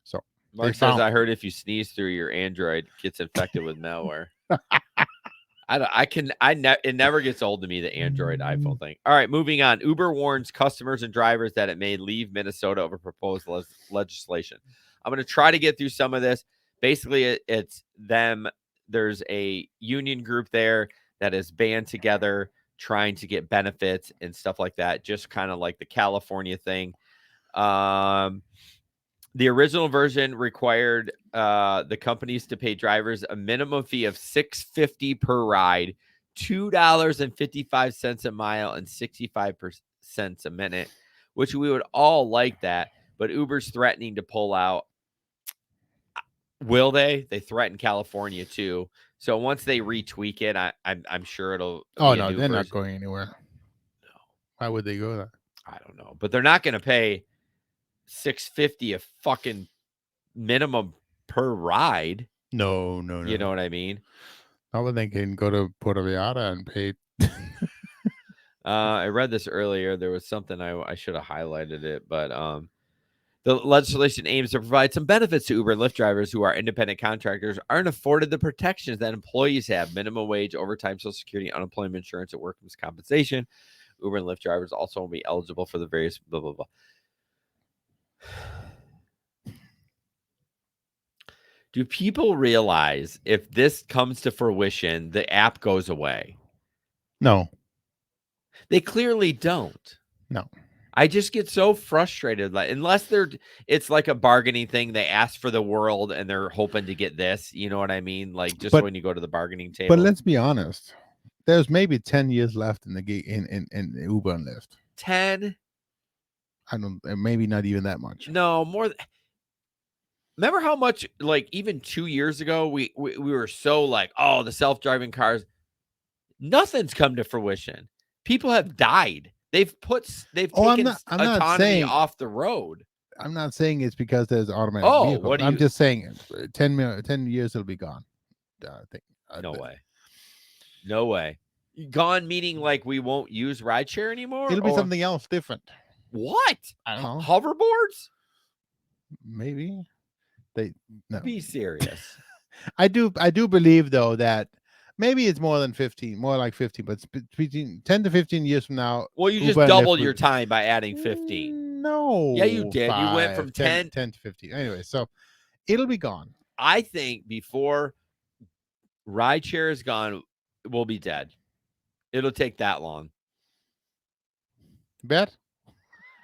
So Mark says, I heard if you sneeze through your Android, it gets infected with malware. It never gets old to me, the Android iPhone thing. All right, moving on. Uber warns customers and drivers that it may leave Minnesota over proposed legislation. I'm going to try to get through some of this. Basically, it's them. There's a union group there that is band together trying to get benefits and stuff like that, just kind of like the California thing. The original version required the companies to pay drivers a minimum fee of $6.50 per ride, $2.55 a mile, and 65 cents a minute, which we would all like that. But Uber's threatening to pull out. Will they? They threaten California too. So once they retweak it, I'm sure it'll. Oh no, they're not going anywhere. No, why would they go there? I don't know, but they're not going to pay $6.50 a fucking minimum per ride. No. You know what I mean? Not when they can go to Puerto Vallarta and pay. I read this earlier. There was something I should have highlighted it, but the legislation aims to provide some benefits to Uber and Lyft drivers who are independent contractors aren't afforded the protections that employees have: minimum wage, overtime, Social Security, unemployment insurance, and workers' compensation. Uber and Lyft drivers also will be eligible for the various blah blah blah. Do people realize if this comes to fruition, the app goes away? No. They clearly don't. No. I just get so frustrated. Like, unless it's like a bargaining thing. They ask for the world and they're hoping to get this. You know what I mean? Like when you go to the bargaining table. But let's be honest. There's maybe 10 years left in the gig in Uber and Lyft. 10? I don't. Maybe not even that much. No, more. Remember how much, like, even 2 years ago, we were so like, oh, the self-driving cars. Nothing's come to fruition. People have died. They've taken autonomy off the road. I'm not saying it's because there's automatic vehicles. I'm just saying 10 years it'll be gone. I think. No way. Gone meaning like we won't use rideshare anymore? It'll be something else different. What? I don't know. Hoverboards? Maybe. Be serious. I do believe though that maybe it's more than 15, more like 15, but between 10 to 15 years from now. Well, you just doubled your time by adding 15. No. Yeah, you did. You went from 10 to 15. Anyway, so it'll be gone. I think before rideshare is gone, we'll be dead. It'll take that long. Bet?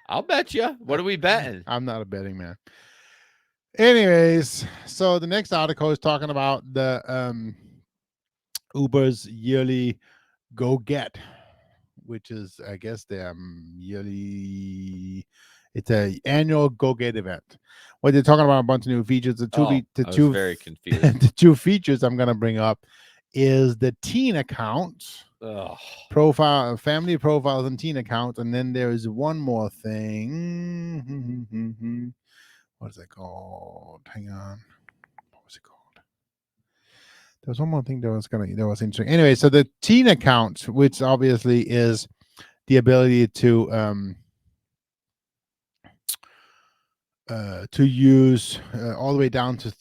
I'll bet you. What are we betting? I'm not a betting man. Anyways, so the next article is talking about the Uber's yearly Go Get, which is, I guess, their yearly. It's an annual Go Get event. What they're talking about a bunch of new features. I was very confused. The two features I'm going to bring up is the teen accounts, profile, family profiles, and teen accounts, and then there is one more thing. What is it called? Hang on. What was it called? There was one more thing that was interesting. Anyway, so the teen accounts, which obviously is the ability to use all the way down to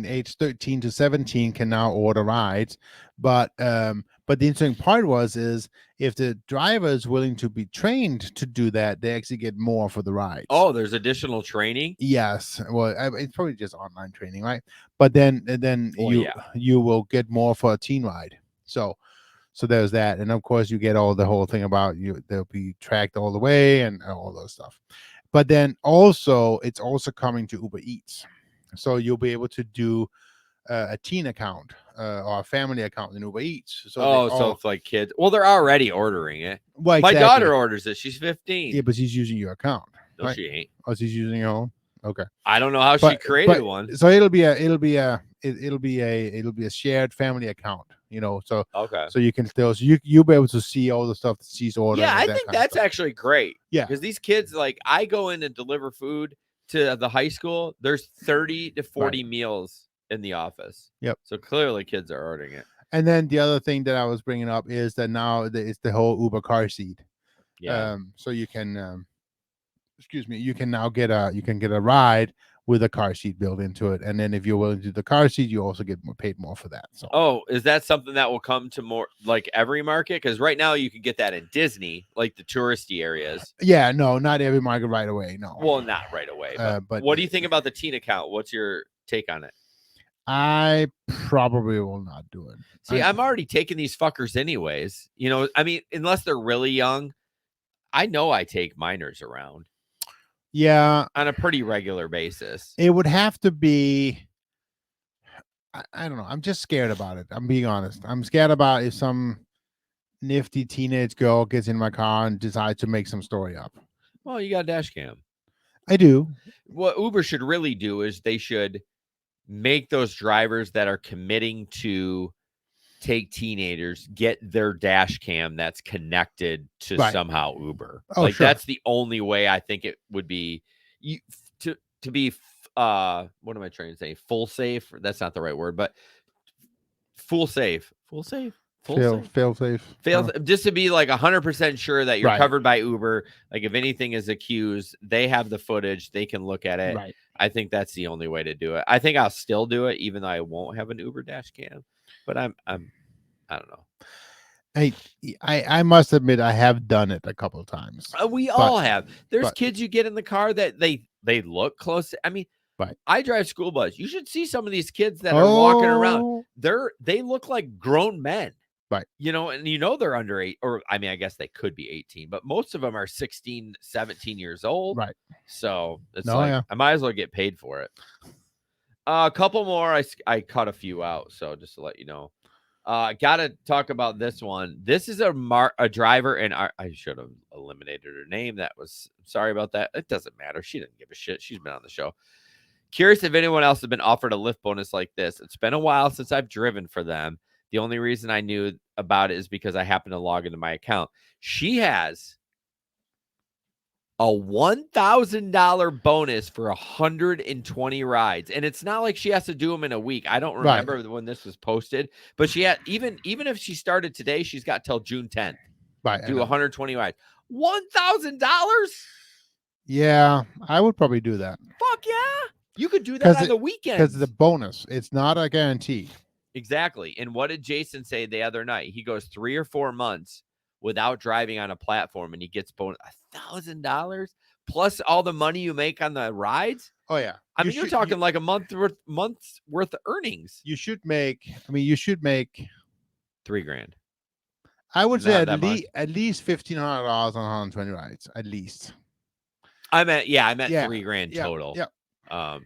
age 13 to 17 can now order rides, but But the interesting part is if the driver is willing to be trained to do that, they actually get more for the rides. Oh, there's additional training. Yes. Well, it's probably just online training, right? But then Well, you yeah. you will get more for a teen ride. So there's that, and of course you get all the whole thing about they'll be tracked all the way and all those stuff. But then also it's also coming to Uber Eats, so you'll be able to do a teen account or a family account in Uber Eats. So So it's like kids. Well, they're already ordering it. well, My exactly. daughter orders it. She's 15. Yeah, but she's using your account. No, right? she ain't. Oh, she's using your own. Okay. I don't know how she created one. So it'll be a shared family account. So Okay. so you can still you'll be able to see all the stuff that she's ordering. Yeah, I think that's actually great. Yeah. Because these kids, like, I go in and deliver food to the high school. There's 30 to 40 meals in the office. Yep. So clearly kids are ordering it. And then the other thing that I was bringing up is that now it's the whole Uber car seat. Yeah. So you can, you can now get a ride with a car seat built into it, and then if you're willing to do the car seat, you also get paid more for that. So. Oh, is that something that will come to more like every market? Because right now you can get that in Disney, like the touristy areas. Yeah, no, not every market right away. No. Well, not right away. But what do you think about the teen account? What's your take on it? I probably will not do it. See, I'm already taking these fuckers anyways. I mean, unless they're really young, I know I take minors around. Yeah. On a pretty regular basis. It would have to be, I don't know. I'm just scared about it. I'm being honest. I'm scared about if some nifty teenage girl gets in my car and decides to make some story up. Well, you got a dash cam. I do. What Uber should really do is they should make those drivers that are committing to take teenagers get their dash cam that's connected to somehow Uber. Oh, sure. That's the only way I think it would be to be what am I trying to say? Full safe. That's not the right word, but full safe. Fail safe. Just to be like 100% sure that you're covered by Uber. Like if anything is accused, they have the footage, they can look at it. Right. I think that's the only way to do it. I think I'll still do it, even though I won't have an Uber dash cam. But I don't know. I must admit I have done it a couple of times. We all have. There's kids you get in the car that they look close. I mean, I drive school bus. You should see some of these kids that are walking around. They look like grown men. Right. And they're under 8, or I mean, I guess they could be 18, but most of them are 16, 17 years old. Right. So it's I might as well get paid for it. A couple more. I cut a few out. So just to let you know, got to talk about this one. This is a driver, and I should have eliminated her name. Sorry about that. It doesn't matter. She didn't give a shit. She's been on the show. Curious if anyone else has been offered a Lyft bonus like this. It's been a while since I've driven for them. The only reason I knew about it is because I happened to log into my account. She has a $1,000 bonus for 120 rides. And it's not like she has to do them in a week. I don't remember when this was posted, but she had, even if she started today, she's got till June 10th. Right. Do 120 rides. $1,000? Yeah, I would probably do that. Fuck yeah. You could do that on the weekend. Because the bonus, it's not a guarantee. Exactly. And what did Jason say the other night? He goes 3 or 4 months without driving on a platform, and he gets bonus $1,000 plus all the money you make on the rides. Oh yeah. I mean, you're talking like a month's worth of earnings. You should make $3,000. I would say at least $1,500 on 120 rides, at least. I meant $3,000 total. Yeah.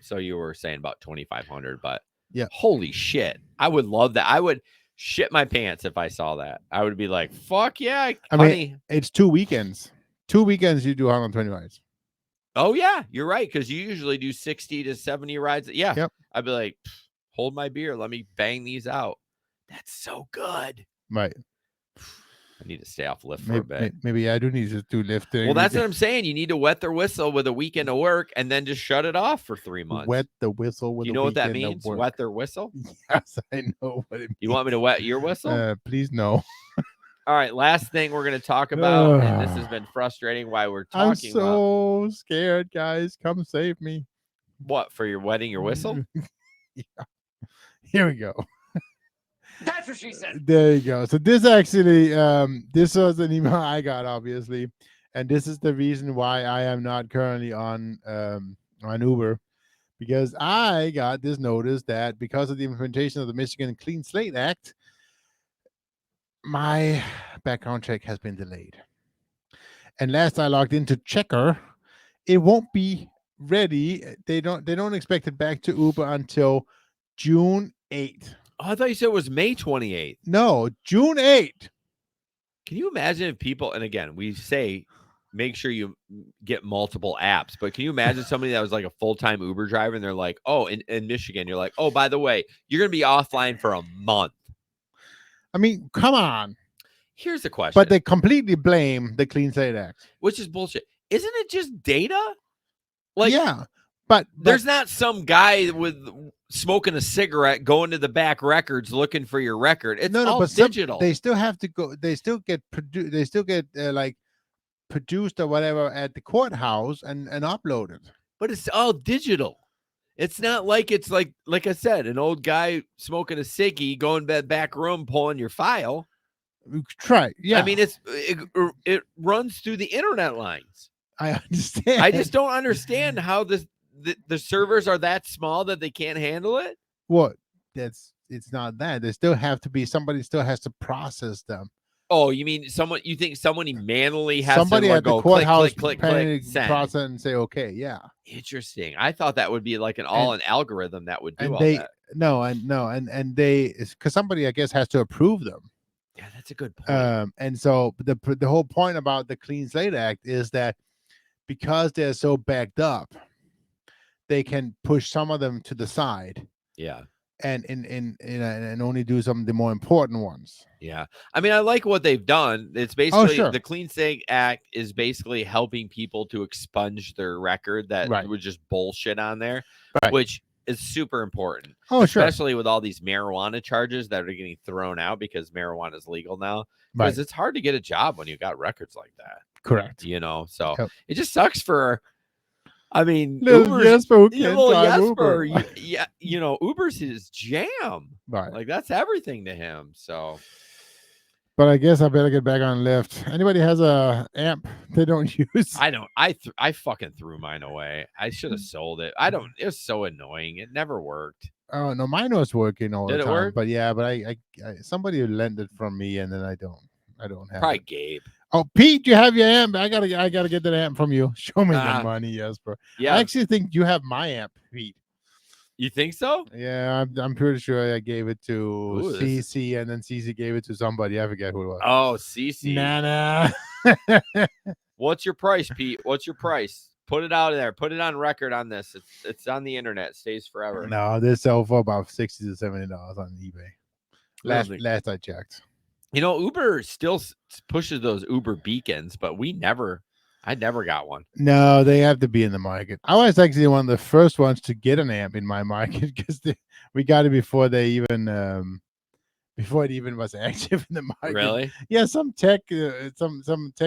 So you were saying about 2,500, but yeah, holy shit, I would love that. I would shit my pants if I saw that. I would be like, fuck yeah, I mean, it's 2 weekends. 2 weekends you do 120 rides. Oh yeah, you're right, because you usually do 60 to 70 rides. Yeah. Yep. I'd be like, hold my beer, let me bang these out. That's so good. Right. I need to stay off Lyft for a bit. Maybe I do need to do Lyft. Well, that's what I'm saying. You need to wet their whistle with a weekend of work and then just shut it off for 3 months. Wet the whistle with you know what that means? Wet their whistle? Yes, I know what it means. You want me to wet your whistle? Please no. All right, last thing we're going to talk about, and this has been frustrating why we're talking I'm so scared, guys. Come save me. What, for your wetting your whistle? Yeah. Here we go. That's what she said. There you go. So this actually, this was an email I got, obviously, and this is the reason why I am not currently on Uber, because I got this notice that because of the implementation of the Michigan Clean Slate Act, my background check has been delayed. And last I logged into Checker, it won't be ready. They don't expect it back to Uber until June 8th. Oh, I thought you said it was May 28th. No, June 8th. Can you imagine if people, and again, we say make sure you get multiple apps, but can you imagine somebody that was like a full-time Uber driver and they're like, oh, in Michigan, you're like, oh, by the way, you're going to be offline for a month. I mean, come on. Here's the question. But they completely blame the Clean Slate Act. Which is bullshit. Isn't it just data? Like, yeah, but there's not some guy with smoking a cigarette going to the back records looking for your record. It's all digital. They still have to go. They still get produced. They still get like produced or whatever at the courthouse and uploaded. But it's all digital. It's not like it's like I said, an old guy smoking a ciggy going to the back room pulling your file. Try, yeah. I mean, it runs through the internet lines. I understand. I just don't understand how the servers are that small that they can't handle it. What? It's not that. They still have to be, somebody still has to process them. Oh, you mean you think somebody manually has somebody to at go the courthouse click, send. process and say okay, yeah. Interesting. I thought that would be like an algorithm that would do all that. And they, because somebody I guess has to approve them. Yeah, that's a good point. And so the whole point about the Clean Slate Act is that because they're so backed up, they can push some of them to the side. Yeah. And only do some of the more important ones. Yeah. I mean, I like what they've done. It's basically the Clean Slate Act is basically helping people to expunge their record that was just bullshit on there, which is super important. Especially with all these marijuana charges that are getting thrown out because marijuana is legal now. Because it's hard to get a job when you got records like that. Correct. So it just sucks for, I mean, little Jesper, Uber. Uber's his jam. Right. Like that's everything to him. So, but I guess I better get back on Lyft. Anybody has a amp they don't use? I don't. I fucking threw mine away. I should have sold it. It was so annoying. It never worked. Oh no, mine was working all the time. Did it work? But yeah, but I somebody lent it from me, and then I don't have. Probably it. Gabe. Oh, Pete, you have your amp. I gotta get that amp from you. Show me the money, Jesper. Yeah, I actually think you have my amp, Pete. You think so? Yeah, I'm pretty sure I gave it to CC, and then CC gave it to somebody. I forget who it was. Oh, CC. Nana. What's your price, Pete? What's your price? Put it out there. Put it on record on this. It's on the internet. It stays forever. No, they sell for about $60 to $70 on eBay. Last I checked. Uber still pushes those Uber beacons, but I never got one. No, they have to be in the market. I was actually one of the first ones to get an amp in my market because we got it before they even before it even was active in the market. Really? Yeah, some tech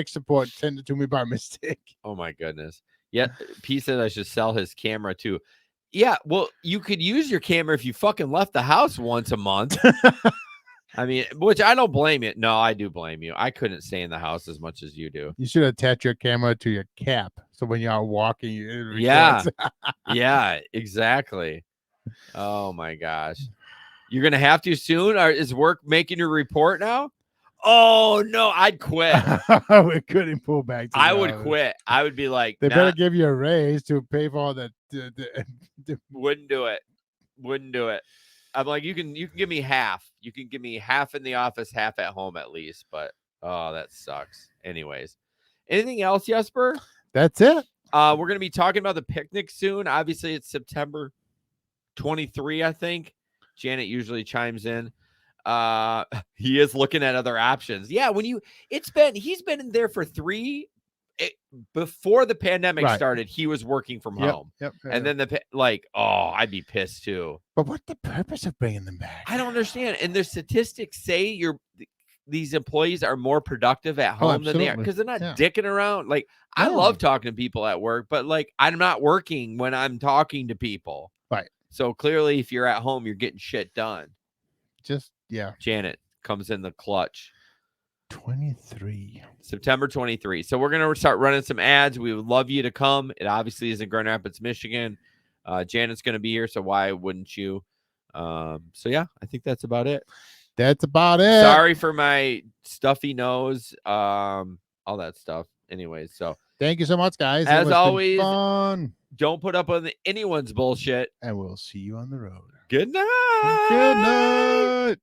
support sent it to me by mistake. Oh my goodness. Yeah, Pete said I should sell his camera too. Yeah, well, you could use your camera if you fucking left the house once a month. I mean, which I don't blame you. No, I do blame you. I couldn't stay in the house as much as you do. You should attach your camera to your cap. So when you're walking, yeah, exactly. Oh my gosh. You're going to have to soon? Or is work making your report now? Oh no, I'd quit. We couldn't pull back. I would quit. I would be like, they better give you a raise to pay for all the Wouldn't do it. I'm like, you can give me half. You can give me half in the office, half at home at least. But oh, that sucks. Anyways, anything else, Jesper? That's it. We're gonna be talking about the picnic soon. Obviously, it's September 23, I think. Janet usually chimes in. He is looking at other options. Yeah, he's been in there for before the pandemic started, he was working from home. And then I'd be pissed too. But what's the purpose of bringing them back? I don't understand. And their statistics say these employees are more productive at home than they are because they're not dicking around. Like I love talking to people at work, but like I'm not working when I'm talking to people. Right. So clearly, if you're at home, you're getting shit done. Just Yeah. Janet comes in the clutch. 23. September 23. So we're going to start running some ads. We would love you to come. It obviously is in Grand Rapids, Michigan. Janet's going to be here, so why wouldn't you? So yeah, I think that's about it. That's about it. Sorry for my stuffy nose, all that stuff. Anyways, so thank you so much, guys. As It was always, fun. Don't put up with anyone's bullshit. And we'll see you on the road. Good night. Good night.